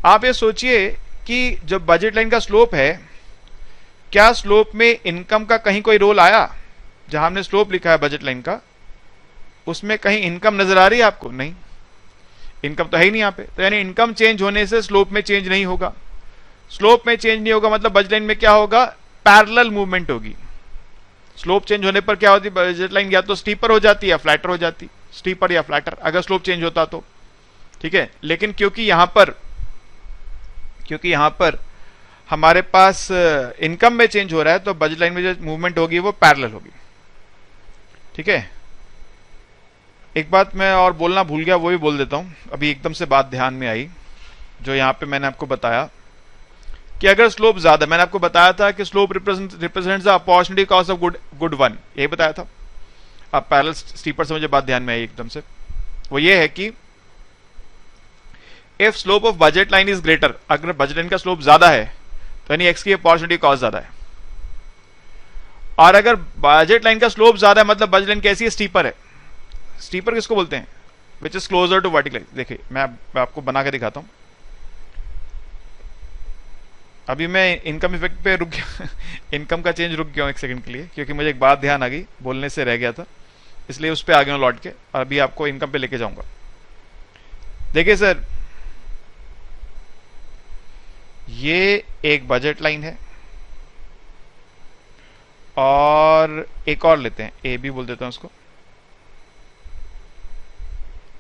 आप ये सोचिए कि जो बजट लाइन का स्लोप है, क्या स्लोप में इनकम का कहीं कोई रोल आया? जहां हमने स्लोप लिखा है बजट लाइन का, उसमें कहीं इनकम नजर आ रही है आपको? नहीं, इनकम तो है ही नहीं यहाँ पे। तो यानी इनकम चेंज होने से स्लोप में चेंज नहीं होगा। स्लोप में चेंज नहीं होगा मतलब बजट लाइन में क्या होगा? पैरेलल मूवमेंट होगी। स्लोप चेंज होने पर क्या होती है? बजट लाइन या तो स्टीपर हो जाती है या फ्लैटर हो जाती, स्टीपर या फ्लैटर, अगर स्लोप चेंज होता तो। ठीक है, लेकिन क्योंकि यहां पर हमारे पास इनकम में चेंज हो रहा है तो बजट लाइन में जो मूवमेंट होगी वो पैरेलल होगी। ठीक है, एक बात मैं और बोलना भूल गया, वो भी बोल देता हूं, अभी एकदम से बात ध्यान में आई। जो यहां पे मैंने आपको बताया कि अगर स्लोप ज्यादा, मैंने आपको बताया था कि slope represents the opportunity cost of good 1, यही बताया था। अब पैरेलल स्टीपर से मुझे बात ध्यान में आई एकदम से, वो ये है कि if slope of budget line is greater, अगर बजट लाइन का स्लोप ज्यादा है तो यानी एक्स की अपॉर्चुनिटी कॉस्ट ज्यादा है। और अगर बजट लाइन का स्लोप ज्यादा है मतलब बजट लाइन कैसी है? स्टीपर है। स्टीपर किसको बोलते हैं? Which is closer to vertical. देखिए मैं आपको बना के दिखाता हूं। अभी मैं इनकम इफेक्ट पे रुक गया इनकम का चेंज रुक गया एक सेकंड के लिए, क्योंकि मुझे एक बात ध्यान आ गई, बोलने से रह गया था, इसलिए उस पे आ गया लौट के, और अभी आपको इनकम पे लेके जाऊंगा। देखिए सर, ये एक बजट लाइन है और एक और लेते हैं, ए बी बोल देता हूं उसको,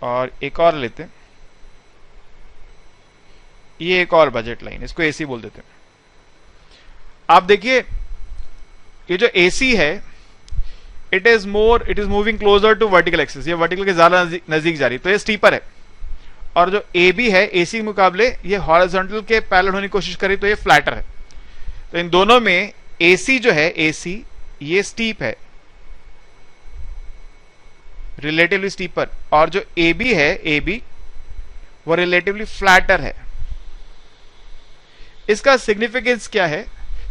और एक और लेते हैं, ये एक और बजट लाइन, इसको एसी बोल देते हैं। आप देखिए ये जो एसी है, it is moving closer to vertical axis, ये वर्टिकल के ज्यादा नजदीक जा रही है, तो ये स्टीपर है। और जो ए बी है, एसी के मुकाबले ये हॉरिजॉन्टल के पैरेलल होने की कोशिश करी तो ये फ्लैटर है। तो इन दोनों में एसी जो है, एसी ये स्टीप है रिलेटिवली स्टीपर, और जो ए बी है, ए बी वो रिलेटिवली फ्लैटर है। इसका सिग्निफिकेंस क्या है?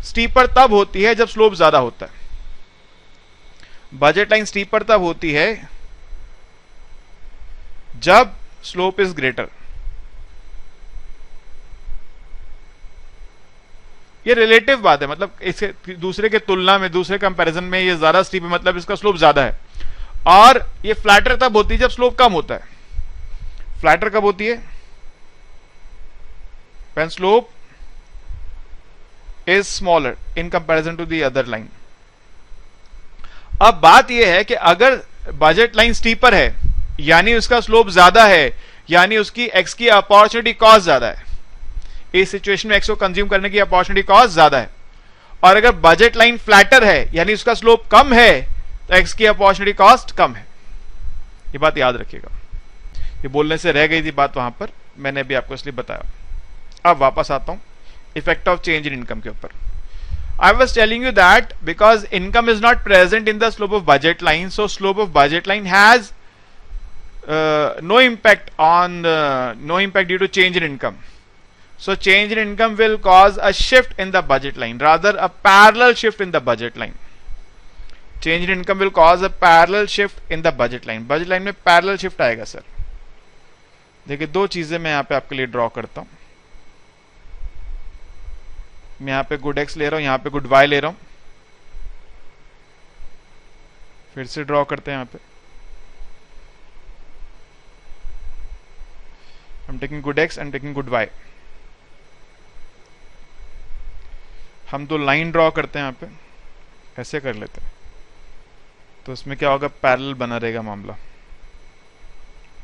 स्टीपर तब होती है जब स्लोप ज्यादा होता है। बजट लाइन स्टीपर तब होती है जब स्लोप इज ग्रेटर। ये रिलेटिव बात है, मतलब इसके दूसरे के तुलना में, दूसरे कंपैरिजन में ये ज्यादा स्टीप है, मतलब इसका स्लोप ज्यादा है। और ये फ्लैटर तब होती है जब स्लोप कम होता है। फ्लैटर कब होती है? When slope is smaller in comparison to the other line. अब बात यह है कि अगर बजट लाइन स्टीपर है यानी उसका स्लोप ज्यादा है, यानी उसकी एक्स की अपॉर्चुनिटी कॉस्ट ज्यादा है। इस सिचुएशन में एक्स को कंज्यूम करने की अपॉर्चुनिटी कॉस्ट ज्यादा है। और अगर बजट लाइन फ्लैटर है यानी उसका स्लोप कम है तो एक्स की अपॉर्चुनिटी कॉस्ट कम है। ये बात याद रखिएगा, ये बोलने से रह गई थी बात वहां पर, मैंने भी आपको इसलिए बताया। अब वापस आता हूं effect of change in income के ऊपर। I was telling you that because income is not present in the slope of budget line, so slope of budget line has no impact due to change in income. So change in income will cause a shift in the budget line, rather a parallel shift in the budget line. Change in income will cause a parallel shift in the budget line. Budget line में parallel shift आएगा सर। देखिए दो चीजें मैं यहाँ पे आपके लिए ड्रॉ करता हूँ। मैं यहां पे गुड एक्स ले रहा हूं, यहां पे गुड वाई ले रहा हूं। फिर से ड्रॉ करते हैं यहां पे। I am taking good x, I am taking good y. हम दो लाइन ड्रॉ करते हैं यहां पे, ऐसे कर लेते हैं तो उसमें क्या होगा, पैरेलल बना रहेगा मामला।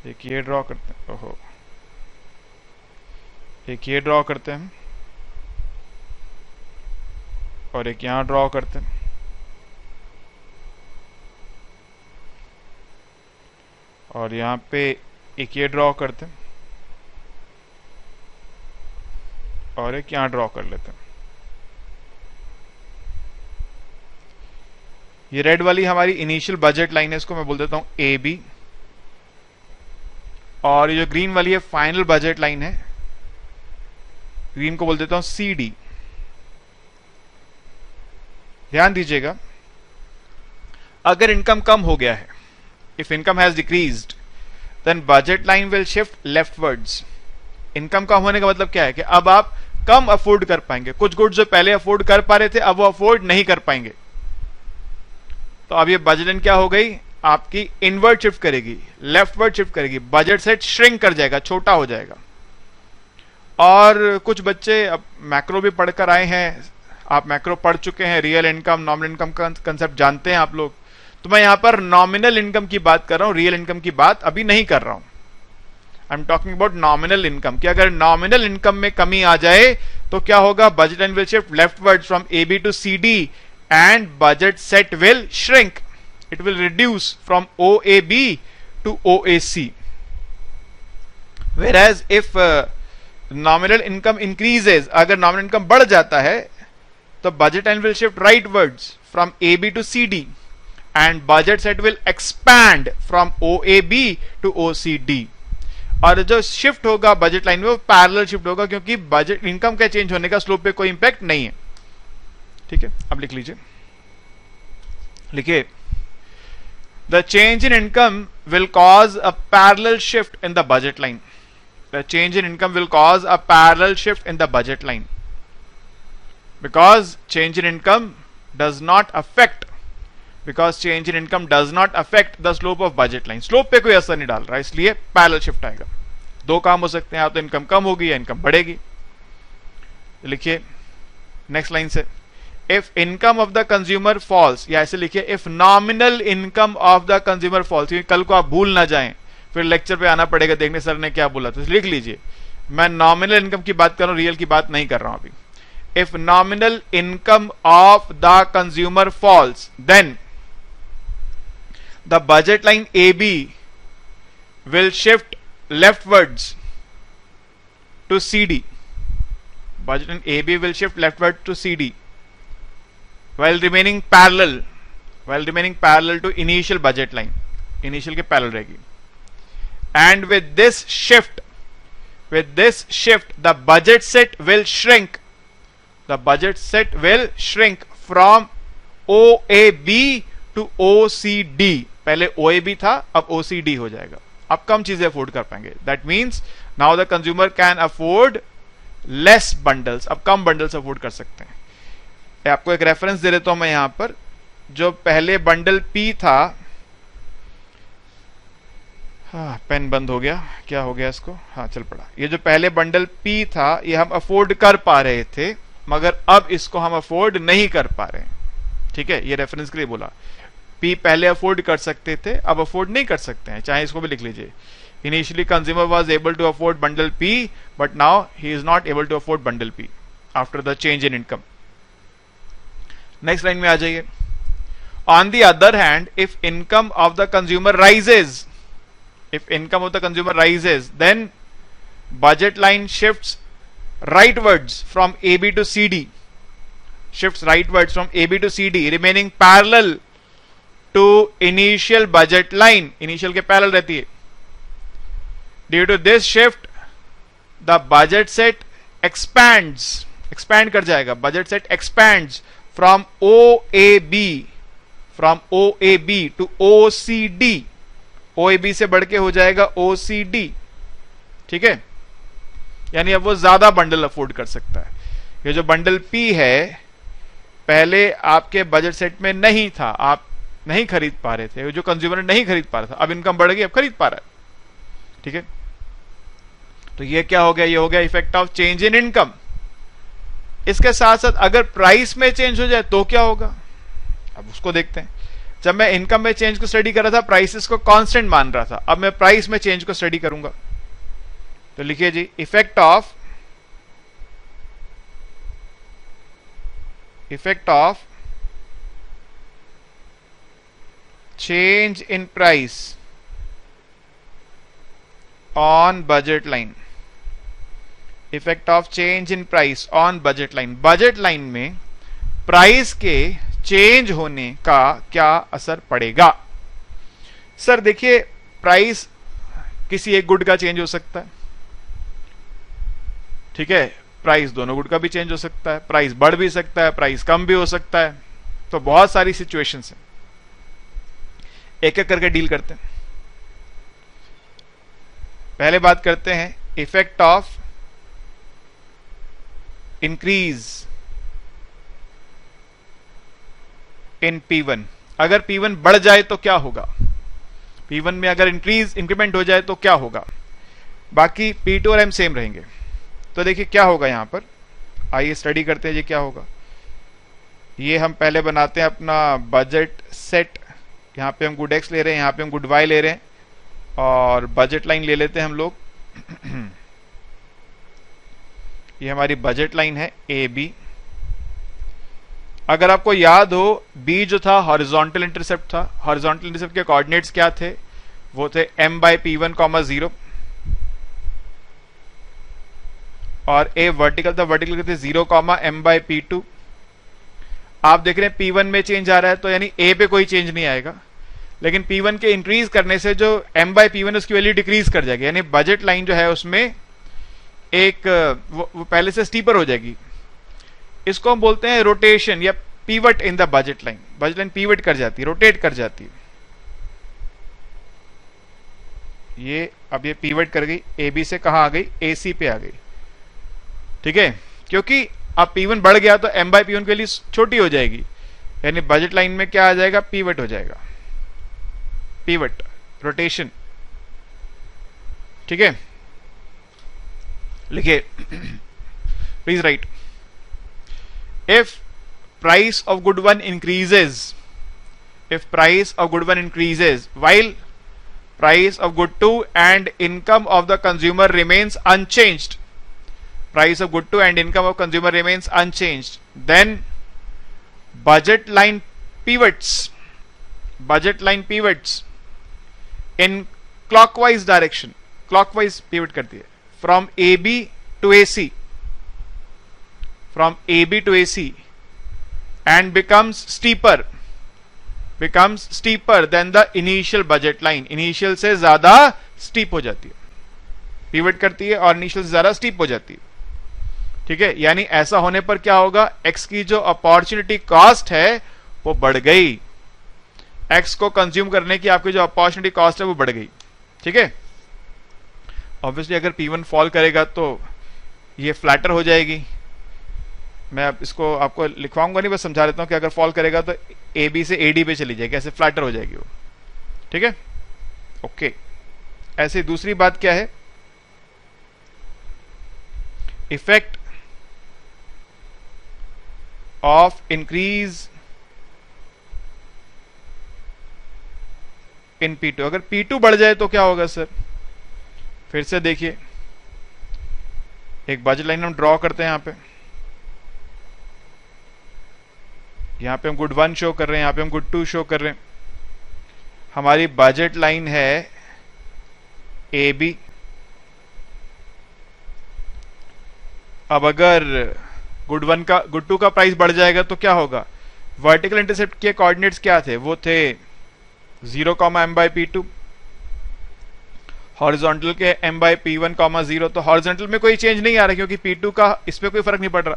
एक ये ड्रॉ करते हैं, ओहो, एक ये ड्रॉ करते हैं और एक यहां ड्रॉ करते हैं। और यहां पे एक ये ड्रॉ करते हैं और एक यहां ड्रॉ कर लेते हैं। ये रेड वाली हमारी इनिशियल बजट लाइन है, इसको मैं बोल देता हूं ए बी। और ये जो ग्रीन वाली है फाइनल बजट लाइन है, ग्रीन को बोल देता हूं सी डी। ध्यान दीजिएगा, अगर इनकम कम हो गया है, if income has decreased then budget line will shift leftwards. Income कम होने का मतलब क्या है कि अब आप कम अफोर्ड कर पाएंगे। कुछ गुड्स जो पहले अफोर्ड कर पा रहे थे अब वो अफोर्ड नहीं कर पाएंगे। तो अब ये बजट लाइन क्या हो गई, आपकी इनवर्ड शिफ्ट करेगी, लेफ्टवर्ड शिफ्ट करेगी। बजट सेट श्रिंक कर जाएगा, छोटा हो जाएगा। और कुछ बच्चे अब मैक्रो भी पढ़कर आए हैं, आप मैक्रो पढ़ चुके हैं, रियल इनकम, नॉमिनल इनकम का कंसेप्ट जानते हैं आप लोग। तो मैं यहां पर नॉमिनल इनकम की बात कर रहा हूं, रियल इनकम की बात अभी नहीं कर रहा हूं। I am talking about nominal income कि अगर नॉमिनल इनकम में कमी आ जाए तो क्या होगा, budget line will shift leftward from A B to C D and budget set will shrink, it will reduce from O A B to O A C. Whereas if nominal income increases, अगर nominal income बढ़ जाता है तो budget line will shift rightwards from AB to CD and budget set will expand from OAB to OCD। और जो शिफ्ट होगा बजट लाइन में वो पैरेलल शिफ्ट होगा, क्योंकि बजट इनकम का चेंज होने का स्लोप पे कोई इंपैक्ट नहीं है। ठीक है, अब लिख लीजिए, लिखिए, the change in income will cause a parallel shift in the budget line. The change in income will cause a parallel shift in the budget line because change in income does not affect the slope of budget line। slope पे कोई असर नहीं डाल रहा, इसलिए parallel shift आएगा। दो काम हो सकते हैं, या तो इनकम कम होगी या इनकम बढ़ेगी। लिखिए नेक्स्ट लाइन से, if income of the consumer falls, या ऐसे लिखिए if nominal income of the consumer falls, क्योंकि कल को आप भूल ना जाएं, फिर लेक्चर पे आना पड़ेगा देखने सर ने क्या बोला। तो लिख लीजिए, मैं नॉमिनल इनकम की बात कर रहा हूं, रियल की बात नहीं कर रहा हूं अभी। If nominal income of the consumer falls then the budget line A B will shift leftwards to C D. Budget line A B will shift leftward to C D while remaining parallel to initial budget line। Initial के पैरेलल रहेगी. And with this shift the budget set will shrink. The budget set will shrink from OAB to OCD. पहले OAB था, अब OCD हो जाएगा. अब कम चीजें अफोर्ड कर पाएंगे. That means now the consumer can afford less bundles. अब कम बंडल्स अफोर्ड कर सकते हैं. आपको एक रेफरेंस दे देता हूं मैं यहां पर. जो पहले बंडल P था, हाँ पेन बंद हो गया, क्या हो गया इसको, हाँ चल पड़ा. ये जो पहले बंडल P था ये हम अफोर्ड कर पा रहे थे, मगर अब इसको हम अफोर्ड नहीं कर पा रहे हैं. ठीक है, ये रेफरेंस के लिए बोला. P पहले अफोर्ड कर सकते थे, अब अफोर्ड नहीं कर सकते हैं. चाहे इसको भी लिख लीजिए. Initially consumer was able to afford bundle P, but now he is not able to afford bundle P after the change in income. Next line में आ जाइए. On the other hand, if income of the consumer rises, if income of the consumer rises, then budget line shifts rightwards from AB to CD, remaining parallel to initial budget line. Initial के parallel रहती है. Due to this shift, the budget set expand कर जाएगा. Budget set expands from OAB to OCD. OAB से बढ़ के हो जाएगा OCD. ठीक है, यानी अब वो ज्यादा बंडल अफोर्ड कर सकता है. ये जो बंडल P है पहले आपके बजट सेट में नहीं था, आप नहीं खरीद पा रहे थे, जो कंज्यूमर नहीं खरीद पा रहा था. अब इनकम बढ़ गई, अब खरीद पा रहा है. ठीक है, तो ये क्या हो गया, ये हो गया effect of change in income. इसके साथ साथ अगर प्राइस में चेंज हो जाए तो क्या होगा, अब उसको देखते हैं. जब मैं इनकम में चेंज को स्टडी कर रहा था, प्राइसेस को कांस्टेंट मान रहा था. अब मैं प्राइस में चेंज को स्टडी करूंगा. तो लिखिए जी, effect of change in price on budget line. Effect of change in price on budget line. Budget line में प्राइस के चेंज होने का क्या असर पड़ेगा. सर देखिए, प्राइस किसी एक गुड का चेंज हो सकता है. ठीक है, प्राइस दोनों गुड का भी चेंज हो सकता है. प्राइस बढ़ भी सकता है, प्राइस कम भी हो सकता है. तो बहुत सारी सिचुएशंस हैं. एक एक करके डील करते हैं. पहले बात करते हैं effect of increase in P1. अगर P1 बढ़ जाए तो क्या होगा, P1 में अगर इंक्रीमेंट हो जाए तो क्या होगा. बाकी P2 और M सेम रहेंगे. तो देखिए क्या होगा यहां पर, आइए स्टडी करते हैं ये क्या होगा. ये हम पहले बनाते हैं अपना बजट सेट. यहां पे हम गुड X ले रहे हैं, यहां पे हम गुड Y ले रहे हैं, और बजट लाइन ले लेते हैं हम लोग. ये हमारी बजट लाइन है AB. अगर आपको याद हो, B जो था हॉरिजॉन्टल इंटरसेप्ट था. हॉरिजॉन्टल इंटरसेप्ट के कोऑर्डिनेट्स क्या थे, वो थे m/P1, 0, और A वर्टिकल था. वर्टिकल के थे 0, m/P2. आप देख रहे हैं P1 में चेंज आ रहा है, तो यानी A पे कोई चेंज नहीं आएगा. लेकिन P1 के इंक्रीज करने से जो m/P1 उसकी वैल्यू डिक्रीज कर जाएगी. यानी बजट लाइन जो है उसमें एक वो पहले से स्टीपर हो जाएगी. इसको हम बोलते हैं रोटेशन या pivot in the budget line. Budget line pivot कर जाती है, रोटेट कर जाती है. ये अब ये पीवट कर गई, AB से कहां आ गई, AC पे आ गई. ठीक है, क्योंकि अब P1 बढ़ गया तो m/P1 के लिए छोटी हो जाएगी. यानी बजट लाइन में क्या आ जाएगा, पीवट हो जाएगा. Pivot, rotation. ठीक है, लिखिए, please right. If price of good one increases, while price of good 2 and income of the consumer remains unchanged, then budget line pivots in clockwise direction. Clockwise pivot करती है from AB to AC. And becomes steeper becomes steeper than the initial budget line, initial से ज्यादा स्टीप हो जाती है, पिवट करती है और इनिशियल से ज्यादा स्टीप हो जाती है। ठीक है, यानी ऐसा होने पर क्या होगा, एक्स की जो अपॉर्चुनिटी कॉस्ट है वो बढ़ गई, एक्स को कंज्यूम करने की आपकी जो अपॉर्चुनिटी कॉस्ट है वो बढ़ गई। ठीक है, ऑब्वियसली अगर P1 फॉल करेगा तो ये फ्लैटर हो जाएगी। मैं अब इसको आपको लिखवाऊंगा नहीं, बस समझा देता हूं कि अगर फॉल करेगा तो AB से AD पे चली जाएगी, ऐसे फ्लैटर हो जाएगी वो। ठीक है, ओके। ऐसे दूसरी बात क्या है, effect of increase in P2। अगर P2 बढ़ जाए तो क्या होगा सर, फिर से देखिए, एक बजट लाइन हम ड्रॉ करते हैं। यहां पे हम गुड 1 शो कर रहे हैं, यहां पे हम गुड 2 शो कर रहे हैं। हमारी बजट लाइन है AB। अब अगर गुड 2 का प्राइस बढ़ जाएगा तो क्या होगा, वर्टिकल इंटरसेप्ट के कोऑर्डिनेट्स क्या थे, वो थे 0, m/P2, हॉरिजॉन्टल के m/P1, 0। तो हॉरिजॉन्टल में कोई चेंज नहीं आ रहा क्योंकि P2 का इस पे कोई फर्क नहीं पड़ रहा।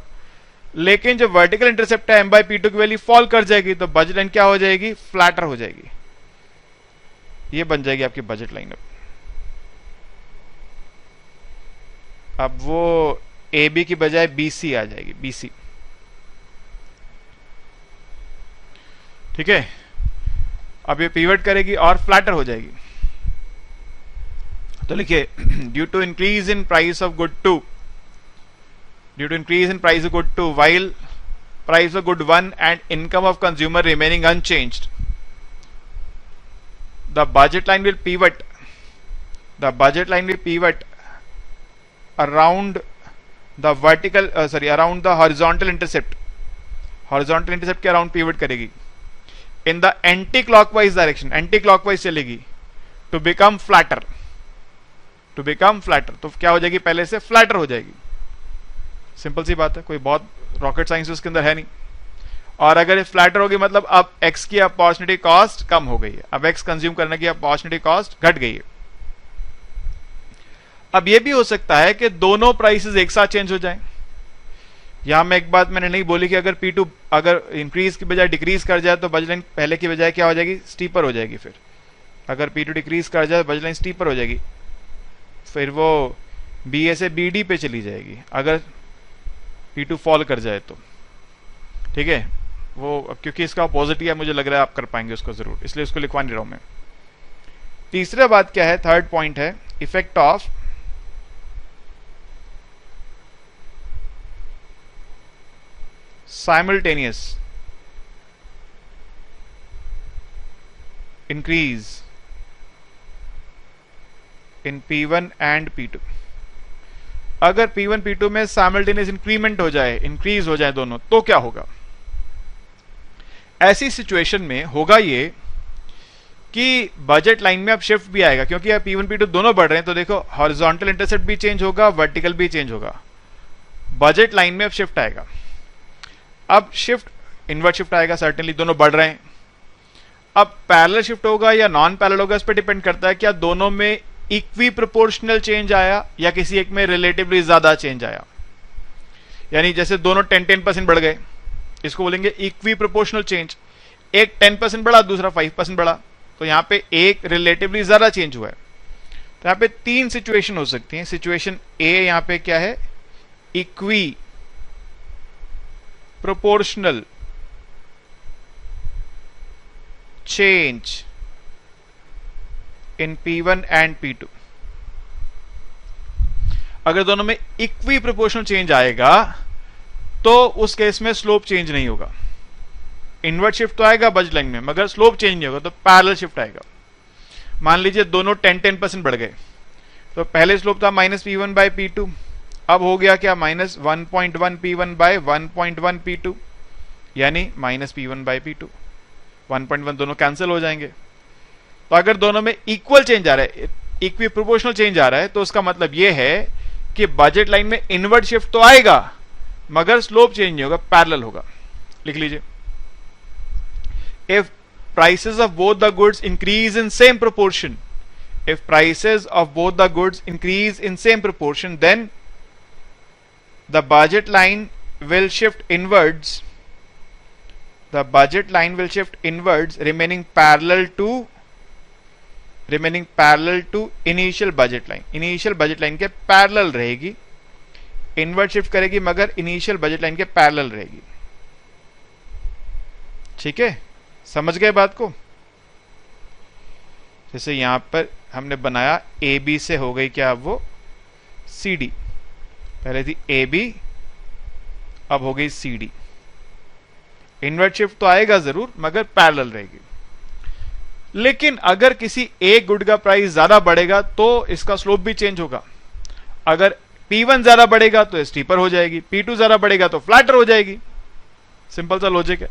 लेकिन जो वर्टिकल इंटरसेप्ट है m/P2 की वैल्यू फॉल कर जाएगी तो बजट लाइन क्या हो जाएगी, फ्लैटर हो जाएगी। ये बन जाएगी आपकी बजट लाइन। अब वो AB की बजाय BC आ जाएगी, BC। ठीक है, अब ये पिवट करेगी और फ्लैटर हो जाएगी। तो लिखिए, due to increase in price of good 2, due to increase in price of good 2 while price of good 1 and income of consumer remaining unchanged, the budget line will pivot, the budget line will pivot around the vertical around the horizontal intercept, horizontal intercept के अराउंड पिवट करेगी in the anti clockwise direction, anti clockwise चलेगी to become flatter, to become flatter। तो क्या हो जाएगी, पहले से फ्लैटर हो जाएगी। सिंपल सी बात है, कोई बहुत रॉकेट साइंस उसके अंदर है नहीं। और अगर ये फ्लैटर होगी मतलब अब एक्स की अपॉर्चुनिटी कॉस्ट कम हो गई है, अब एक्स कंज्यूम करने की अपॉर्चुनिटी कॉस्ट घट गई है। अब ये भी हो सकता है कि दोनों प्राइसेस एक साथ चेंज हो जाएं। यहां में एक बात मैंने नहीं बोली कि अगर P2 अगर इंक्रीज की बजाय डिक्रीज कर जाए तो बजट लाइन पहले की बजाय क्या हो जाएगी, स्टीपर हो जाएगी। फिर अगर P2 डिक्रीज कर जाए तो बजट लाइन स्टीपर हो जाएगी, फिर वो BA से BD पे चली जाएगी अगर P2 फॉल कर जाए तो। ठीक है, वो क्योंकि इसका अपोजिट ही है, मुझे लग रहा है आप कर पाएंगे उसको जरूर, इसलिए उसको लिखवा नहीं रहा हूं मैं। तीसरा बात क्या है, थर्ड पॉइंट है effect of simultaneous increase in P1 and P2। अगर P1 P2 में साइमल्टेनियस इंक्रीमेंट हो जाए, इंक्रीज हो जाए दोनों, तो क्या होगा। ऐसी सिचुएशन में होगा ये कि बजट लाइन में अब शिफ्ट भी आएगा, क्योंकि अब P1 P2 दोनों बढ़ रहे हैं। तो देखो, हॉरिजॉन्टल इंटरसेप्ट भी चेंज होगा, वर्टिकल भी चेंज होगा, बजट लाइन में अब शिफ्ट आएगा। अब शिफ्ट इनवर्ट शिफ्ट आएगा, सर्टेनली दोनों बढ़ रहे हैं। अब पैरेलल शिफ्ट होगा या नॉन पैरेलल होगा, इस पर डिपेंड करता है क्या दोनों में इक्वी प्रोपोर्शनल चेंज आया या किसी एक में रिलेटिवली ज्यादा चेंज आया। यानी जैसे दोनों 10-10% बढ़ गए, इसको बोलेंगे इक्वी प्रोपोर्शनल चेंज। एक 10% बढ़ा, दूसरा 5% बढ़ा, तो यहां पे एक रिलेटिवली ज्यादा चेंज हुआ है। तो यहां पे 3 सिचुएशन हो सकती हैं। सिचुएशन ए यहां पे क्या है, equi proportional change in P1 and P2। अगर दोनों में इक्वी प्रोपोर्शनल चेंज आएगा तो उस केस में स्लोप चेंज नहीं होगा। इनवर्ट शिफ्ट तो आएगा बजट लाइन में, मगर स्लोप चेंज नहीं होगा, तो पैरेलल शिफ्ट आएगा। मान लीजिए दोनों 10-10% बढ़ गए, तो पहले स्लोप था -P1/P2, अब हो गया क्या, -1.1 P1 by 1.1 P2, यानी -P1/P2। 1.1 दोनों कैंसिल हो जाएंगे। तो अगर दोनों में इक्वल चेंज आ रहा है, इक्वी प्रोपोर्शनल चेंज आ रहा है, तो उसका मतलब यह है कि बजट लाइन में इनवर्ट शिफ्ट तो आएगा मगर स्लोप चेंज नहीं होगा, पैरेलल होगा। लिख लीजिए, if prices of both the goods increase in same proportion, if prices of both the goods increase in same proportion, then the budget line will shift inwards. The budget line will shift inwards, remaining parallel to initial budget line. Initial budget line के parallel रहेगी, inward shift करेगी मगर initial budget line के parallel रहेगी. ठीक है, समझ गए बात को? जैसे यहां पर हमने बनाया ए बी से हो गई क्या, अब वो सी डी. पहले थी ए बी, अब हो गई सी डी. इनवर्ट शिफ्ट तो आएगा जरूर मगर पैरेलल रहेगी. लेकिन अगर किसी एक गुड का प्राइस ज्यादा बढ़ेगा तो इसका स्लोप भी चेंज होगा. अगर P1 ज्यादा बढ़ेगा तो स्टीपर हो जाएगी, P2 ज्यादा बढ़ेगा तो फ्लैटर हो जाएगी. सिंपल सा लॉजिक है.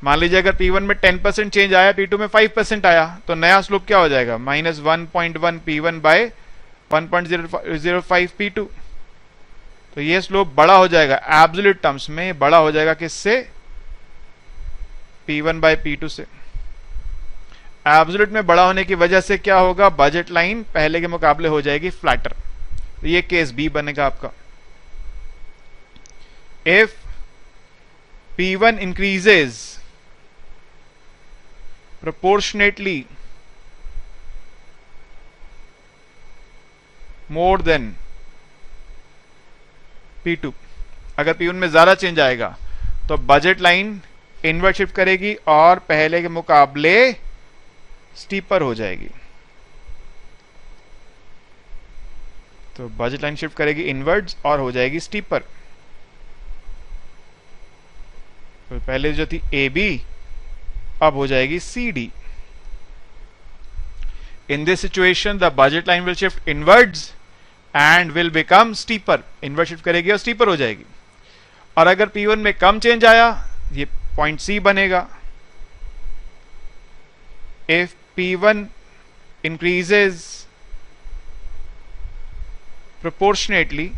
मान लीजिए अगर P1 में 10% चेंज आया, P2 में 5% आया, तो नया स्लोप क्या हो जाएगा, -1.1 P1 बाय 1.005 P2. तो ये स्लोप बड़ा हो जाएगा, एब्सोल्यूट टर्म्स में बड़ा हो जाएगा. किससे? P1 बाय P2 से. एब्सोल्यूट में बड़ा होने की वजह से क्या होगा, बजट लाइन पहले के मुकाबले हो जाएगी फ्लैटर. तो ये केस बी बनेगा आपका. If P1 increases proportionately more than P2, अगर P1 में ज्यादा चेंज आएगा तो बजट लाइन इनवर्ट शिफ्ट करेगी और पहले के मुकाबले स्टीपर हो जाएगी. तो बजट लाइन शिफ्ट करेगी इनवर्ट्स और हो जाएगी स्टीपर. तो पहले जो थी ए बी अब हो जाएगी C D. In this situation the budget line will shift inwards and will become steeper. Inward shift करेगी और स्टीपर हो जाएगी. और अगर P1 में कम चेंज आया, ये पॉइंट सी बनेगा. If P1 increases proportionately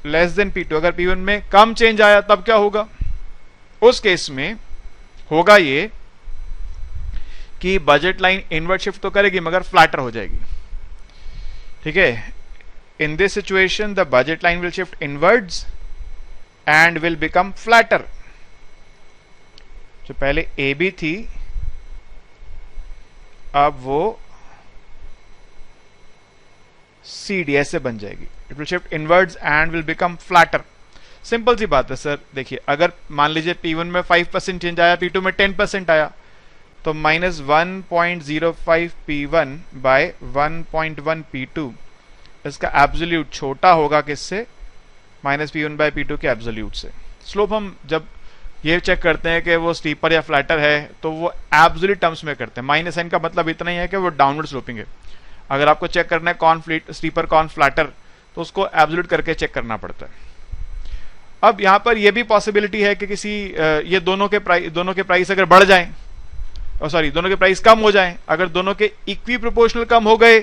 less than P2, अगर P1 में कम चेंज आया तब क्या होगा, उस केस में होगा ये कि बजट लाइन इनवर्ट शिफ्ट तो करेगी मगर फ्लैटर हो जाएगी. ठीक है. इन this situation the budget line will shift inwards and will become flatter. जो पहले ए बी थी अब वो सी डी ऐसे बन जाएगी. It will shift inwards and will become flatter. Simple सी बात है सर. देखिए अगर मान लीजिए P1 में 5% चेंज आया, P2 में 10% आया, तो -1.05 P1 बाय 1.1 P2 इसका एब्सोल्यूट छोटा होगा किससे, -P1 बाय P2 के एब्सोल्यूट से. स्लोप हम जब ये चेक करते हैं कि वो स्टीपर या फ्लैटर है तो वो एब्सोल्यूट टर्म्स में करते हैं. माइनस साइन का मतलब इतना ही है कि वो डाउनवर्ड स्लोपिंग है. अगर आपको चेक करना है कौन स्टीपर कौन फ्लैटर, तो उसको एब्सोल्यूट करके चेक करना पड़ता है. अब यहां पर यह भी पॉसिबिलिटी है कि किसी ये दोनों के प्राइस अगर बढ़ जाएं, सॉरी दोनों के प्राइस कम हो जाएं. अगर दोनों के इक्वी प्रोपोर्शनल कम हो गए,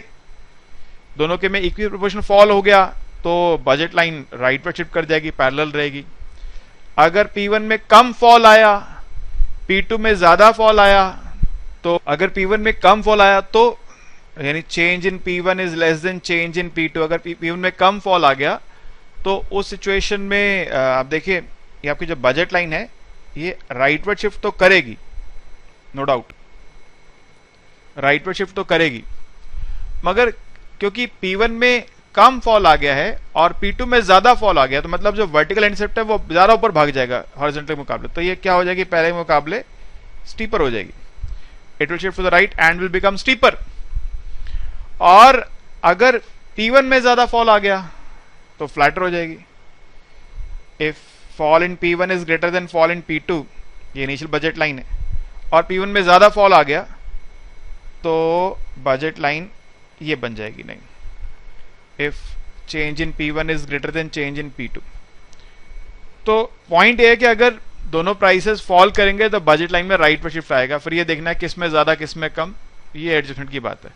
दोनों के में इक्वी प्रोपोर्शनल फॉल हो गया, तो बजट लाइन राइट पर शिफ्ट कर जाएगी, पैरेलल रहेगी. अगर P1 में कम फॉल आया, P2 में ज्यादा फॉल आया, तो अगर P1 में कम फॉल आया तो यानी change in P1 is less than change in P2. अगर P1 में कम फॉल आ गया तो उस सिचुएशन में आप देखिए ये आपकी जो बजट लाइन है ये राइटवर्ड शिफ्ट तो करेगी, नो डाउट राइटवर्ड शिफ्ट तो करेगी, मगर क्योंकि P1 में कम फॉल आ गया है और P2 में ज्यादा फॉल आ गया, तो मतलब जो वर्टिकल इंटरसेप्ट है वो ज्यादा ऊपर भाग जाएगा हॉरिजॉन्टल के मुकाबले. तो ये क्या हो जाएगी, पहले के मुकाबले स्टीपर हो जाएगी. It will shift to the right and will become steeper. और अगर P1 में ज्यादा फॉल आ गया तो फ्लैटर हो जाएगी. If fall in P1 is greater than fall in P2, ये इनिशियल बजट लाइन है, और P1 में ज्यादा फॉल आ गया तो बजट लाइन ये बन जाएगी नहीं. If change in P1 is greater than change in P2. तो पॉइंट ये है कि अगर दोनों प्राइसेस फॉल करेंगे तो बजट लाइन में राइट पर शिफ्ट आएगा. फिर ये देखना है किस में ज्यादा किस में कम, ये एडजस्टमेंट की बात है.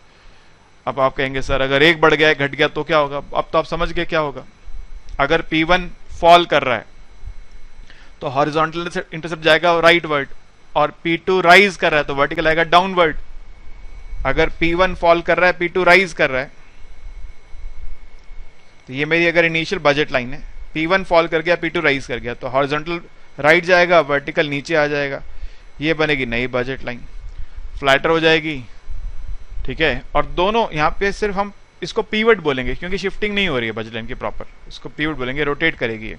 अब आप कहेंगे सर अगर एक बढ़ गया घट गया तो क्या होगा. अब तो आप समझ गए क्या होगा. अगर P1 फॉल कर रहा है तो हॉरिजॉन्टल इंटरसेप्ट जाएगा राइटवर्ड, और P2 राइज कर रहा है तो वर्टिकल आएगा डाउनवर्ड। अगर P1 फॉल कर रहा है, P2 राइज कर रहा है, तो ये मेरी अगर इनिशियल बजट लाइन है, P1 फॉल कर गया, P2 राइज कर गया, तो हॉरिजॉन्टल राइट जाएगा, वर्टिकल नीचे आ जाएगा। ये बनेगी नई बजट लाइन, फ्लैटर हो जाएगी, ठीक है। और दोनों यहाँ पे सिर्फ हम इसको पीवट बोलेंगे क्योंकि शिफ्टिंग नहीं हो रही है बजट लाइन की प्रॉपर, इसको पीवट बोलेंगे, रोटेट करेगी ये।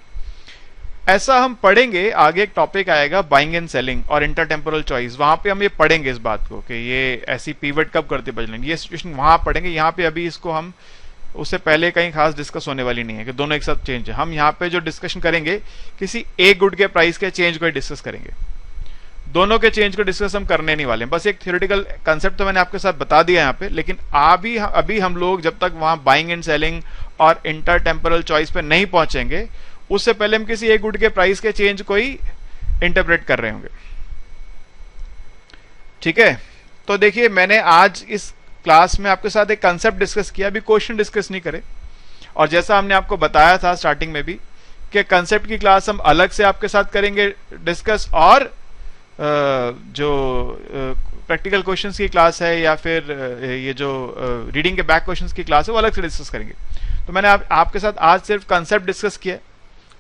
ऐसा हम पढ़ेंगे आगे, एक टॉपिक आएगा बाइंग एंड सेलिंग और इंटरटेम्पोरल चॉइस, वहां पे हम ये पढ़ेंगे इस बात को कि ये ऐसी पीवट कब करती है बजट लाइन, ये सिचुएशन वहां पढ़ेंगे। यहाँ पे अभी इसको हम उससे पहले कहीं खास डिस्कस होने वाली नहीं है कि दोनों एक साथ चेंज है। हम यहाँ पे जो डिस्कशन करेंगे किसी एक गुड के प्राइस के चेंज को डिस्कस करेंगे, दोनों के चेंज को डिस्कस हम करने नहीं वाले हैं। बस एक थ्योरेटिकल कंसेप्ट तो मैंने आपके साथ बता दिया यहाँ पे, लेकिन अभी हम लोग जब तक वहां बाइंग एंड सेलिंग और इंटरटेम्पोरल चॉइस पे नहीं पहुंचेंगे, उससे पहले हम किसी एक गुड के प्राइस के चेंज को ही इंटरप्रेट कर रहे होंगे, ठीक है। तो देखिए, मैंने आज इस क्लास में आपके साथ एक कंसेप्ट डिस्कस किया, अभी क्वेश्चन डिस्कस नहीं करे। और जैसा हमने आपको बताया था स्टार्टिंग में भी कि कंसेप्ट की क्लास हम अलग से आपके साथ करेंगे डिस्कस, और जो प्रैक्टिकल क्वेश्चंस की क्लास है या फिर ये जो रीडिंग के बैक क्वेश्चंस की क्लास है वो अलग से डिस्कस करेंगे। तो मैंने आपके साथ आज सिर्फ कंसेप्ट डिस्कस किया,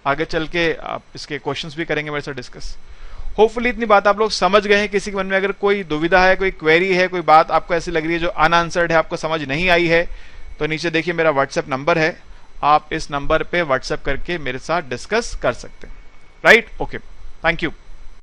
आगे चल के आप इसके क्वेश्चंस भी करेंगे मेरे साथ डिस्कस। होपफुली इतनी बात आप लोग समझ गए हैं। किसी के मन में अगर कोई दुविधा है, कोई क्वेरी है, कोई बात आपको ऐसी लग रही है जो अनआंसर्ड है, आपको समझ नहीं आई है, तो नीचे देखिए मेरा व्हाट्सएप नंबर है, आप इस नंबर पे व्हाट्सएप करके मेरे साथ डिस्कस कर सकते हैं। Right, okay, thank you.